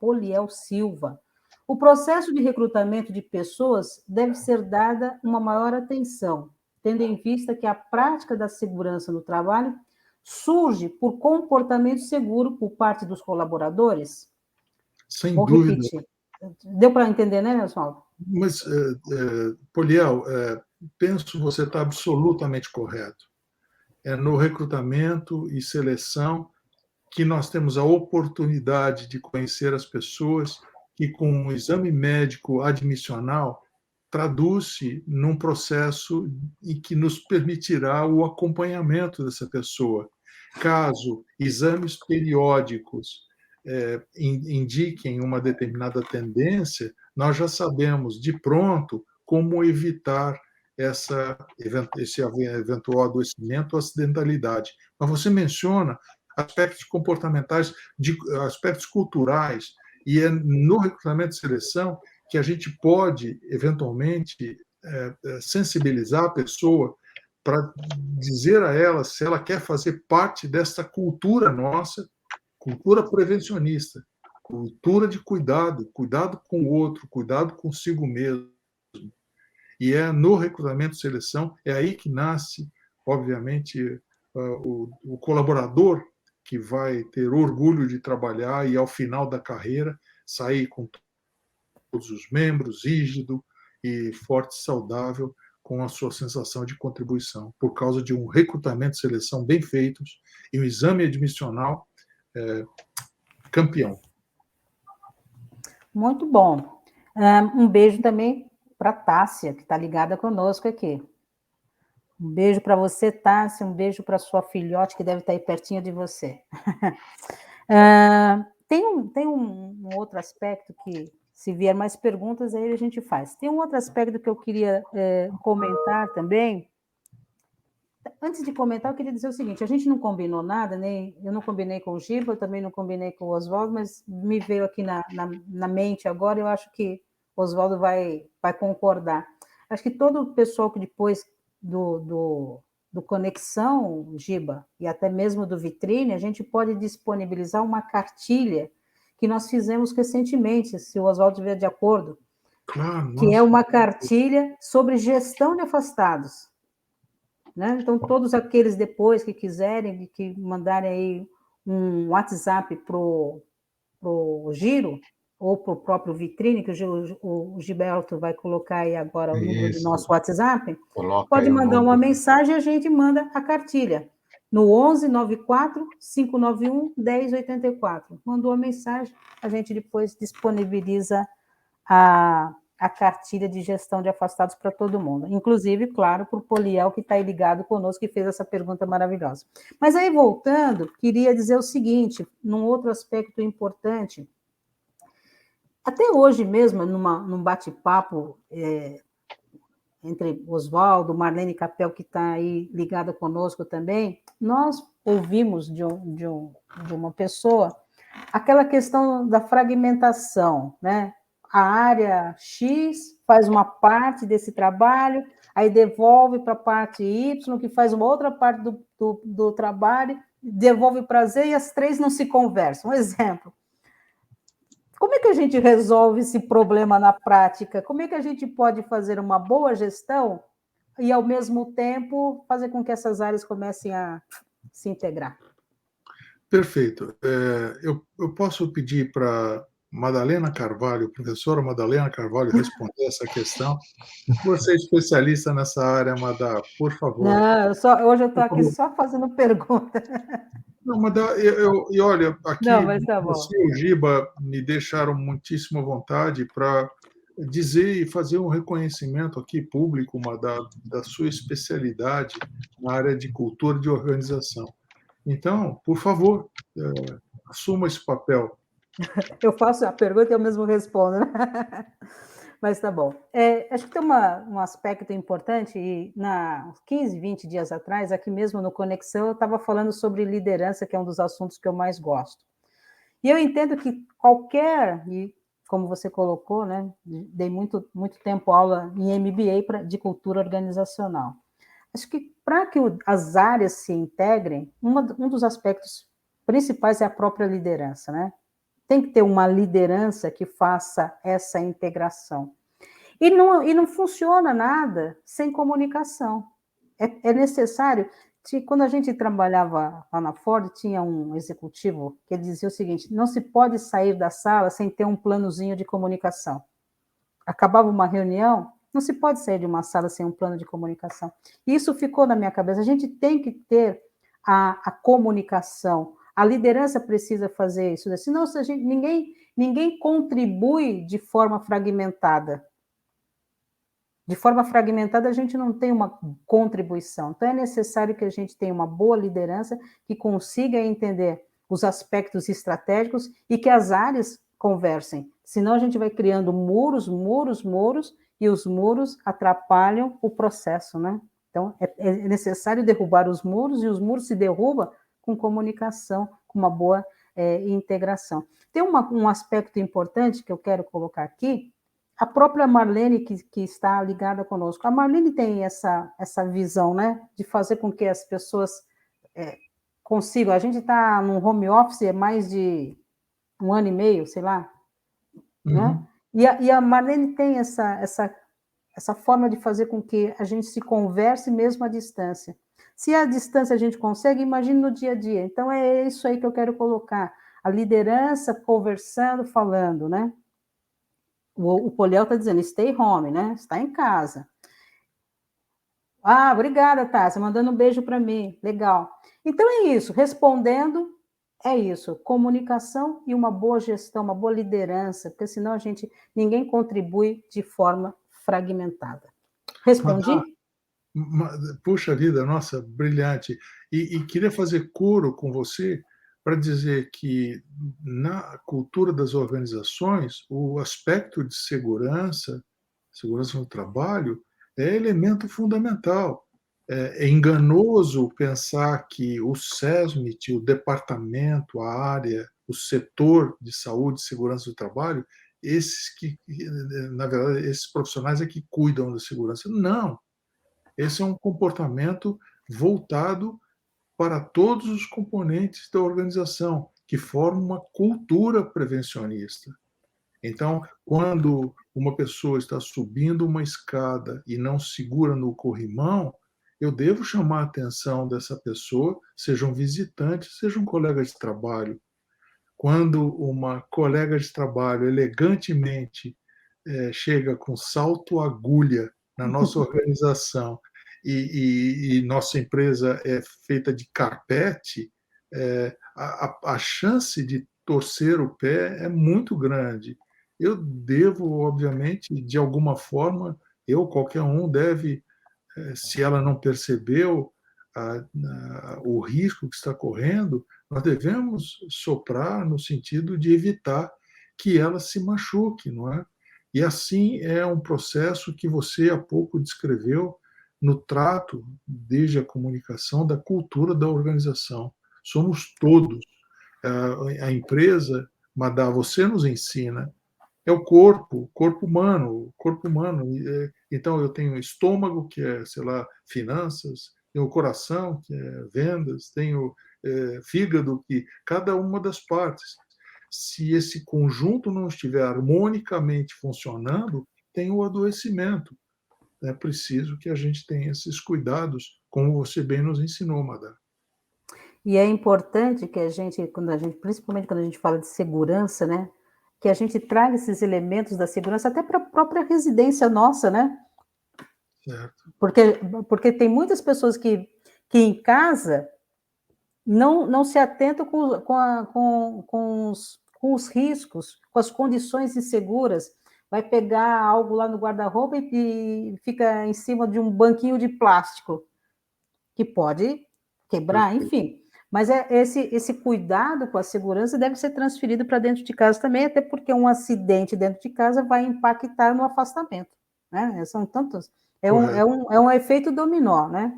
[SPEAKER 2] Poliel Silva. O processo de recrutamento de pessoas deve ser dada uma maior atenção, tendo em vista que a prática da segurança no trabalho surge por comportamento seguro por parte dos colaboradores?
[SPEAKER 3] Sem dúvida.
[SPEAKER 2] Repetir. Deu para entender, né, Oswaldo?
[SPEAKER 3] Mas, Poliel, penso que você está absolutamente correto. É no recrutamento e seleção que nós temos a oportunidade de conhecer as pessoas que, com um exame médico admissional, traduz-se num processo em que nos permitirá o acompanhamento dessa pessoa. Caso exames periódicos indiquem uma determinada tendência, nós já sabemos de pronto como evitar esse eventual adoecimento ou acidentalidade. Mas você menciona aspectos comportamentais, aspectos culturais, e é no recrutamento e seleção que a gente pode, eventualmente, sensibilizar a pessoa para dizer a ela se ela quer fazer parte dessa cultura nossa, cultura prevencionista, cultura de cuidado, cuidado com o outro, cuidado consigo mesmo. E é no recrutamento e seleção, é aí que nasce, obviamente, o colaborador que vai ter orgulho de trabalhar e, ao final da carreira, sair com todos os membros, rígido e forte e saudável, com a sua sensação de contribuição, por causa de um recrutamento e seleção bem feitos e um exame admissional campeão.
[SPEAKER 2] Muito bom. Um beijo também para a Tássia, que está ligada conosco aqui. Um beijo para você, Tássia, um beijo para sua filhote, que deve estar aí pertinho de você. Tem um outro aspecto que, se vier mais perguntas, aí a gente faz. Tem um outro aspecto que eu queria comentar também. Antes de comentar, eu queria dizer o seguinte, a gente não combinou nada, nem eu não combinei com o Giba, eu também não combinei com o Oswaldo, mas me veio aqui na mente agora, eu acho que o Oswaldo vai concordar. Acho que todo o pessoal que depois do Conexão, Giba, e até mesmo do Vitrine, a gente pode disponibilizar uma cartilha que nós fizemos recentemente, se o Oswaldo estiver de acordo,
[SPEAKER 3] claro,
[SPEAKER 2] que é uma cartilha sobre gestão de afastados. Né? Então, todos aqueles depois que quiserem, que mandarem aí um WhatsApp para o Giro, ou para o próprio Vitrine, que o Gilberto vai colocar aí agora o número do nosso WhatsApp, pode mandar uma mensagem e a gente manda a cartilha. No 11 94 591 1084. Mandou a mensagem, a gente depois disponibiliza a cartilha de gestão de afastados para todo mundo. Inclusive, claro, para o Poliel, que está aí ligado conosco, que fez essa pergunta maravilhosa. Mas aí, voltando, queria dizer o seguinte, num outro aspecto importante, até hoje mesmo, num bate-papo entre Oswaldo, Marlene Capel, que está aí ligada conosco também, nós ouvimos de uma pessoa aquela questão da fragmentação, né? A área X faz uma parte desse trabalho, aí devolve para a parte Y, que faz uma outra parte do trabalho, devolve para Z e as três não se conversam. Um exemplo. Como é que a gente resolve esse problema na prática? Como é que a gente pode fazer uma boa gestão e, ao mesmo tempo, fazer com que essas áreas comecem a se integrar?
[SPEAKER 3] Perfeito. Eu posso pedir para Madalena Carvalho, professora Madalena Carvalho, responder essa questão. Você é especialista nessa área, Madá, por favor.
[SPEAKER 2] Não, hoje eu estou aqui só fazendo pergunta.
[SPEAKER 3] Não, Madá, e olha, aqui
[SPEAKER 2] Não, mas tá bom.
[SPEAKER 3] você e o Giba me deixaram muitíssimo à vontade para dizer e fazer um reconhecimento aqui público, Madá, da sua especialidade na área de cultura de organização. Então, por favor, assuma esse papel.
[SPEAKER 2] Eu faço a pergunta e eu mesmo respondo, né? Mas tá bom. Acho que tem um aspecto importante, e uns 15, 20 dias atrás, aqui mesmo no Conexão, eu estava falando sobre liderança, que é um dos assuntos que eu mais gosto. E eu entendo que e como você colocou, né, dei muito tempo aula em MBA de cultura organizacional. Acho que para que as áreas se integrem, um dos aspectos principais é a própria liderança, né? Tem que ter uma liderança que faça essa integração. E não funciona nada sem comunicação. É necessário. Quando a gente trabalhava lá na Ford, tinha um executivo que ele dizia o seguinte: não se pode sair da sala sem ter um planozinho de comunicação. Acabava uma reunião, não se pode sair de uma sala sem um plano de comunicação. E isso ficou na minha cabeça. A gente tem que ter a comunicação. A liderança precisa fazer isso, senão ninguém contribui de forma fragmentada. De forma fragmentada, a gente não tem uma contribuição. Então, é necessário que a gente tenha uma boa liderança que consiga entender os aspectos estratégicos e que as áreas conversem. Senão, a gente vai criando muros, e os muros atrapalham o processo, né? Então, é necessário derrubar os muros, e os muros se derrubam com comunicação, com uma boa integração. Tem um aspecto importante que eu quero colocar aqui. a própria Marlene, que está ligada conosco, a Marlene tem essa visão, né, de fazer com que as pessoas consigam. A gente está num home office há mais de 1 ano e meio, sei lá, né? E a Marlene tem essa forma de fazer com que a gente se converse mesmo à distância. Se à distância a gente consegue, imagine no dia a dia. Então, é isso aí que eu quero colocar. A liderança conversando, falando, né? O Poliel está dizendo, stay home, né? Está em casa. Ah, obrigada, Tássia, mandando um beijo para mim. Legal. Então, é isso. Respondendo, é isso. Comunicação e uma boa gestão, uma boa liderança, porque senão ninguém contribui de forma fragmentada. Respondi?
[SPEAKER 3] Puxa vida, nossa, brilhante. E queria fazer coro com você para dizer que, na cultura das organizações, o aspecto de segurança no trabalho, é elemento fundamental. É enganoso pensar que o SESMIT, o departamento, a área, o setor de saúde e segurança do trabalho, na verdade, esses profissionais é que cuidam da segurança. Não. Esse é um comportamento voltado para todos os componentes da organização, que formam uma cultura prevencionista. Então, quando uma pessoa está subindo uma escada e não segura no corrimão, eu devo chamar a atenção dessa pessoa, seja um visitante, seja um colega de trabalho. Quando uma colega de trabalho elegantemente chega com salto agulha na nossa organização e nossa empresa é feita de carpete, a chance de torcer o pé é muito grande. Eu devo, obviamente, de alguma forma, qualquer um deve, se ela não percebeu o risco que está correndo, nós devemos soprar no sentido de evitar que ela se machuque, não é? E assim é um processo que você há pouco descreveu no trato, desde a comunicação, da cultura da organização. Somos todos. A empresa, Madá, você nos ensina, é o corpo humano, Então, eu tenho o estômago, que é, sei lá, finanças, tenho o coração, que é vendas, tenho fígado, que cada uma das partes. Se esse conjunto não estiver harmonicamente funcionando, tem o adoecimento. É preciso que a gente tenha esses cuidados, como você bem nos ensinou, Madá.
[SPEAKER 2] E é importante que principalmente quando a gente fala de segurança, né, que a gente traga esses elementos da segurança até para a própria residência nossa, né?
[SPEAKER 3] Certo.
[SPEAKER 2] Porque tem muitas pessoas que em casa não se atentam com os riscos, com as condições inseguras. Vai pegar algo lá no guarda-roupa e fica em cima de um banquinho de plástico, que pode quebrar, enfim. Mas esse cuidado com a segurança deve ser transferido para dentro de casa também, até porque um acidente dentro de casa vai impactar no afastamento, né? São tantos... É um efeito dominó, né?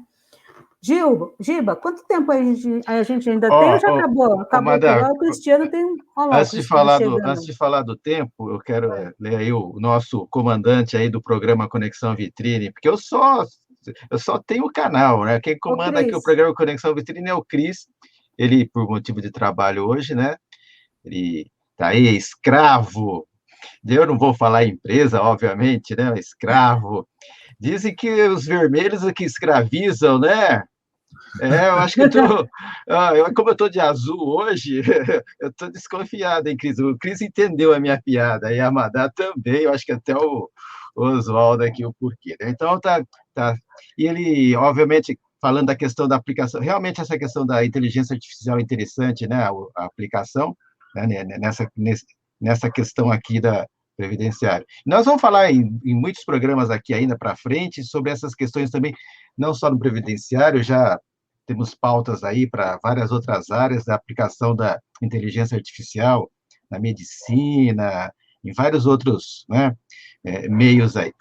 [SPEAKER 2] Giba, quanto tempo a gente ainda tem ou já acabou? Acabou
[SPEAKER 1] Madá,
[SPEAKER 2] o Cristiano tem...
[SPEAKER 1] Antes de falar do tempo, eu quero ler aí o nosso comandante aí do programa Conexão Vitrine, porque eu só tenho o canal, né? Quem comanda aqui o programa Conexão Vitrine é o Cris. Ele, por motivo de trabalho hoje, né? Ele está aí, é escravo. Eu não vou falar empresa, obviamente, né? Escravo. Dizem que os vermelhos é que escravizam, né? Eu acho que como eu estou de azul hoje, eu estou desconfiado, hein, Cris? O Cris entendeu a minha piada, e a Madá também, eu acho que até o Oswaldo aqui, o porquê, né? Então, tá. E ele, obviamente, falando da questão da aplicação, realmente essa questão da inteligência artificial é interessante, né? A aplicação, né? Nessa questão aqui da previdenciária. Nós vamos falar em muitos programas aqui ainda para frente sobre essas questões também, não só no previdenciário, já temos pautas aí para várias outras áreas da aplicação da inteligência artificial na medicina, em vários outros, né, meios aí.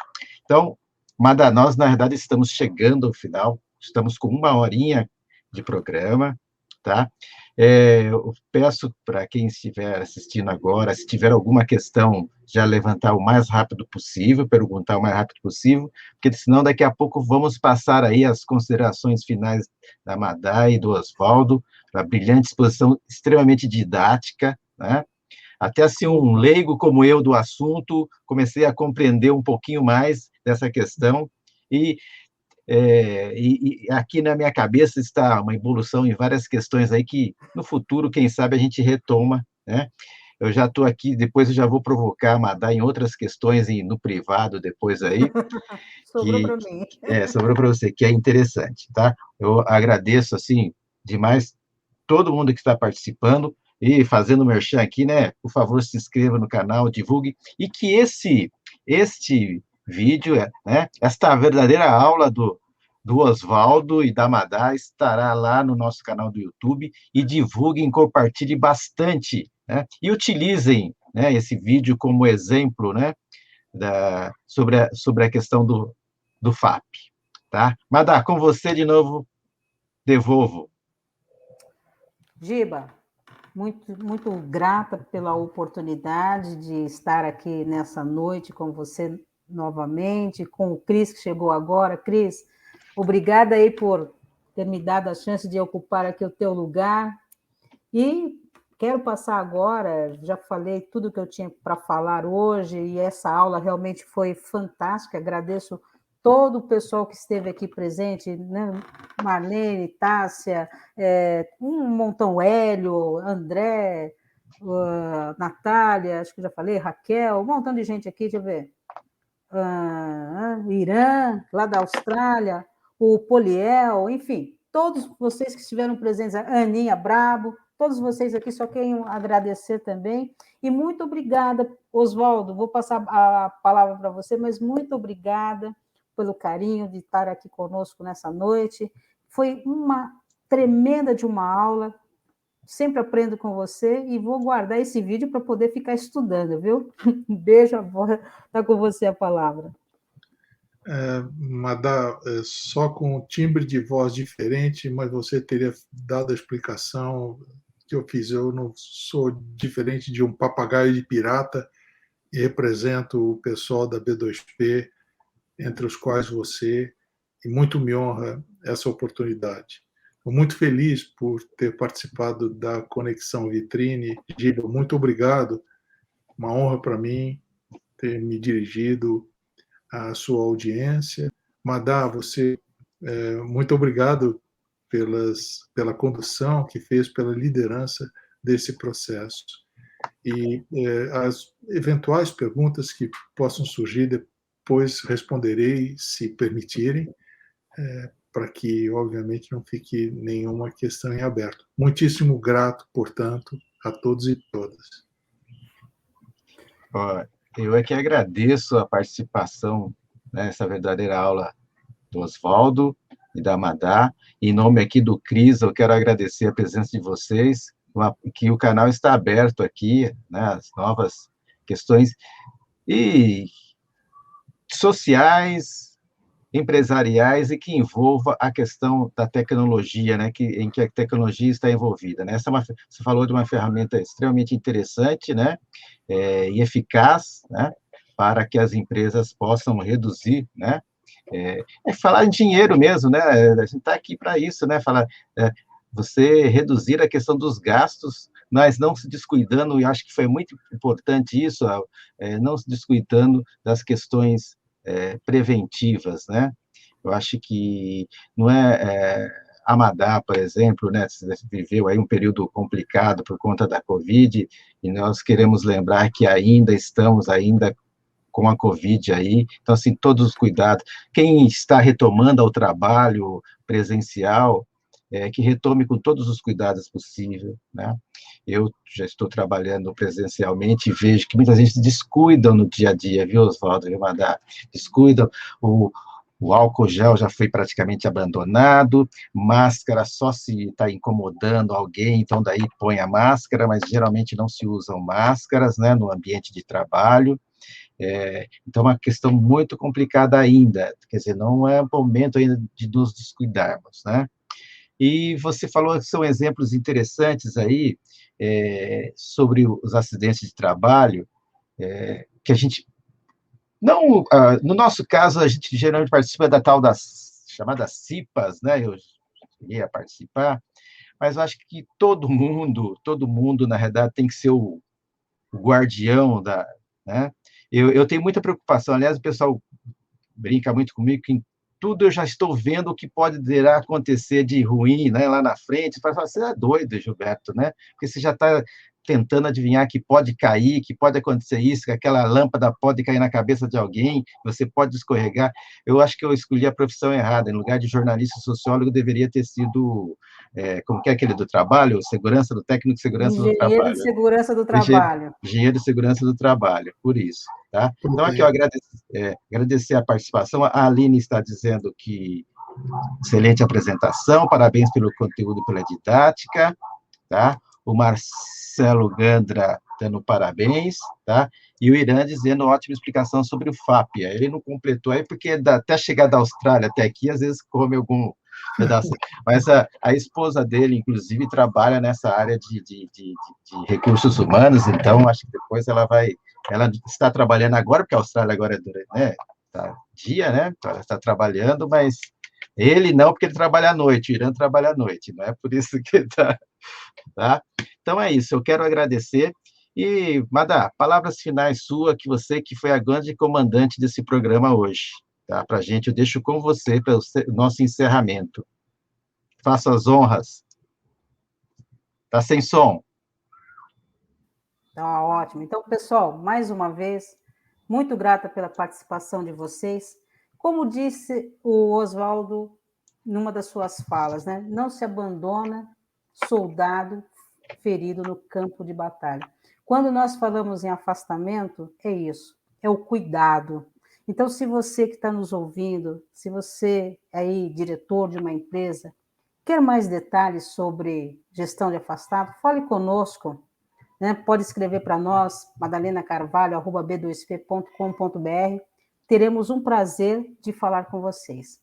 [SPEAKER 1] Então, Madá, nós, na verdade, estamos chegando ao final, estamos com 1 horinha de programa, tá? Eu peço para quem estiver assistindo agora, se tiver alguma questão, já levantar o mais rápido possível, perguntar o mais rápido possível, porque senão daqui a pouco vamos passar aí as considerações finais da Madá e do Oswaldo, a brilhante exposição extremamente didática, né? Até assim, um leigo como eu do assunto, comecei a compreender um pouquinho mais dessa questão, e aqui na minha cabeça está uma evolução em várias questões aí que, no futuro, quem sabe, a gente retoma, né? Eu já estou aqui, depois eu já vou provocar a Madá em outras questões no privado depois aí,
[SPEAKER 2] Sobrou para mim.
[SPEAKER 1] sobrou para você, que é interessante, tá? Eu agradeço, assim, demais todo mundo que está participando e fazendo merchan aqui, né? Por favor, se inscreva no canal, divulgue, e que este vídeo, né, esta verdadeira aula do Oswaldo e da Madá estará lá no nosso canal do YouTube, e divulguem, compartilhem bastante, né, e utilizem, né, esse vídeo como exemplo, né, sobre a questão do FAP, tá? Madá, com você de novo, devolvo.
[SPEAKER 2] Giba, muito grata pela oportunidade de estar aqui nessa noite com você novamente, com o Cris, que chegou agora. Cris, obrigada aí por ter me dado a chance de ocupar aqui o teu lugar. E quero passar agora, já falei tudo que eu tinha para falar hoje, e essa aula realmente foi fantástica. Agradeço todo o pessoal que esteve aqui presente, né? Marlene, Tássia, um montão, Hélio, André, Natália, acho que já falei, Raquel, um montão de gente aqui, deixa eu ver. Irã, lá da Austrália, o Poliel, enfim, todos vocês que estiveram presentes, a Aninha Brabo, todos vocês aqui, só quero agradecer também. E muito obrigada, Oswaldo, vou passar a palavra para você, mas muito obrigada pelo carinho de estar aqui conosco nessa noite. Foi uma tremenda de uma aula, sempre aprendo com você, e vou guardar esse vídeo para poder ficar estudando, viu? Um beijo, agora está com você a palavra.
[SPEAKER 3] Madá, só com um timbre de voz diferente, mas você teria dado a explicação que eu fiz. Eu não sou diferente de um papagaio de pirata e represento o pessoal da B2P, entre os quais você, e muito me honra essa oportunidade. Estou muito feliz por ter participado da Conexão Vitrine. Giba, muito obrigado. Uma honra para mim ter me dirigido à sua audiência. Madá, você, muito obrigado pela condução que fez, pela liderança desse processo. E as eventuais perguntas que possam surgir depois responderei, se permitirem, para que, obviamente, não fique nenhuma questão em aberto. Muitíssimo grato, portanto, a todos e todas.
[SPEAKER 1] Eu é que agradeço a participação nessa verdadeira aula do Oswaldo e da Madá. Em nome aqui do Cris, eu quero agradecer a presença de vocês, que o canal está aberto aqui, né, as novas questões e sociais, empresariais, e que envolva a questão da tecnologia, né, em que a tecnologia está envolvida, né? Você falou de uma ferramenta extremamente interessante, né, e eficaz, né, para que as empresas possam reduzir, né, falar em dinheiro mesmo, né, a gente está aqui para isso, né, você reduzir a questão dos gastos, mas não se descuidando, e acho que foi muito importante isso, não se descuidando das questões preventivas, né? Eu acho que não a Madá, por exemplo, né, viveu aí um período complicado por conta da Covid, e nós queremos lembrar que ainda estamos com a Covid aí, então, assim, todos os cuidados. Quem está retomando ao trabalho presencial, que retome com todos os cuidados possíveis, né? Eu já estou trabalhando presencialmente e vejo que muita gente descuida no dia a dia, viu, Oswaldo e Madá? Descuidam, o álcool gel já foi praticamente abandonado, máscara só se está incomodando alguém, então daí põe a máscara, mas geralmente não se usam máscaras, né, no ambiente de trabalho. Então, é uma questão muito complicada ainda, quer dizer, não é o momento ainda de nos descuidarmos, né? E você falou que são exemplos interessantes aí sobre os acidentes de trabalho, que a gente não, no nosso caso, a gente geralmente participa da tal das chamadas CIPAs, né? Eu cheguei a participar, mas eu acho que todo mundo, na realidade, tem que ser o guardião da, né? Eu tenho muita preocupação, aliás, o pessoal brinca muito comigo que em tudo eu já estou vendo o que pode acontecer de ruim, né, lá na frente. Para falar, você é doido, Gilberto, né? Porque você já está tentando adivinhar que pode cair, que pode acontecer isso, que aquela lâmpada pode cair na cabeça de alguém, você pode escorregar. Eu acho que eu escolhi a profissão errada. Em lugar de jornalista e sociólogo, deveria ter sido, como que é aquele do trabalho? Segurança do técnico de segurança do
[SPEAKER 2] Engenheiro de
[SPEAKER 1] trabalho.
[SPEAKER 2] segurança do trabalho.
[SPEAKER 1] Engenheiro de segurança do trabalho, por isso. Tá? Então, aqui eu agradecer a participação. A Aline está dizendo que excelente apresentação, parabéns pelo conteúdo e pela didática. Tá? O Marcelo Gandra dando parabéns, tá? E o Irã dizendo ótima explicação sobre o FAP. Ele não completou aí, porque até chegar da Austrália até aqui, às vezes come algum pedaço. Mas a esposa dele, inclusive, trabalha nessa área de recursos humanos, então acho que depois ela está trabalhando agora, porque a Austrália agora tá dia, né? Ela está trabalhando, mas ele não, porque ele trabalha à noite, o Irã trabalha à noite, não é por isso que ele está. Tá? Então é isso, eu quero agradecer. E, Madá, palavras finais sua, que você que foi a grande comandante desse programa hoje. Tá? Para a gente, eu deixo com você para o nosso encerramento. Faça as honras. Tá sem som.
[SPEAKER 2] Tá ótimo. Então, pessoal, mais uma vez, muito grata pela participação de vocês. Como disse o Oswaldo numa das suas falas, né? Não se abandona soldado ferido no campo de batalha. Quando nós falamos em afastamento, é isso, é o cuidado. Então, se você que está nos ouvindo, se você é aí diretor de uma empresa, quer mais detalhes sobre gestão de afastado, fale conosco, né? Pode escrever para nós, madalenacarvalho@b2p.com.br. Teremos um prazer de falar com vocês.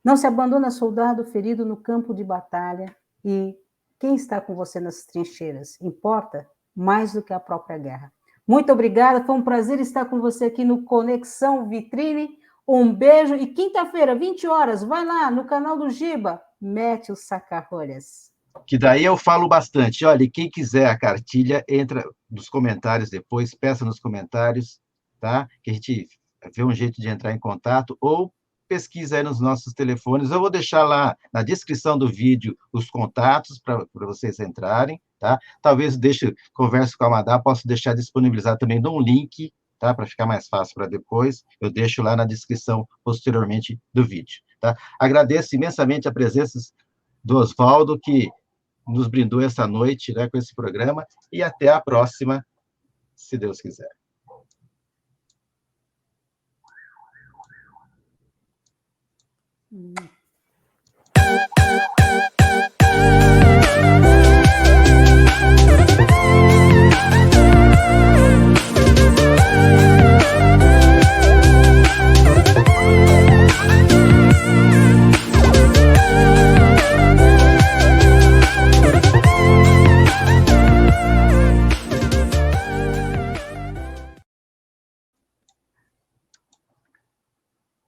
[SPEAKER 2] Não se abandona soldado ferido no campo de batalha, e quem está com você nas trincheiras importa mais do que a própria guerra. Muito obrigada, foi um prazer estar com você aqui no Conexão Vitrine. Um beijo, e quinta-feira, 20 horas, vai lá no canal do Giba, mete os saca-rolhas.
[SPEAKER 1] Que daí eu falo bastante. Olha, quem quiser a cartilha, entra nos comentários depois, peça nos comentários, tá? Que a gente vê um jeito de entrar em contato, ou pesquisa aí nos nossos telefones. Eu vou deixar lá na descrição do vídeo os contatos para vocês entrarem, tá? Talvez converse com a Madá, posso deixar disponibilizado também um link, tá? Para ficar mais fácil para depois. Eu deixo lá na descrição posteriormente do vídeo, tá? Agradeço imensamente a presença do Oswaldo, que nos brindou essa noite, né, com esse programa, e até a próxima, se Deus quiser.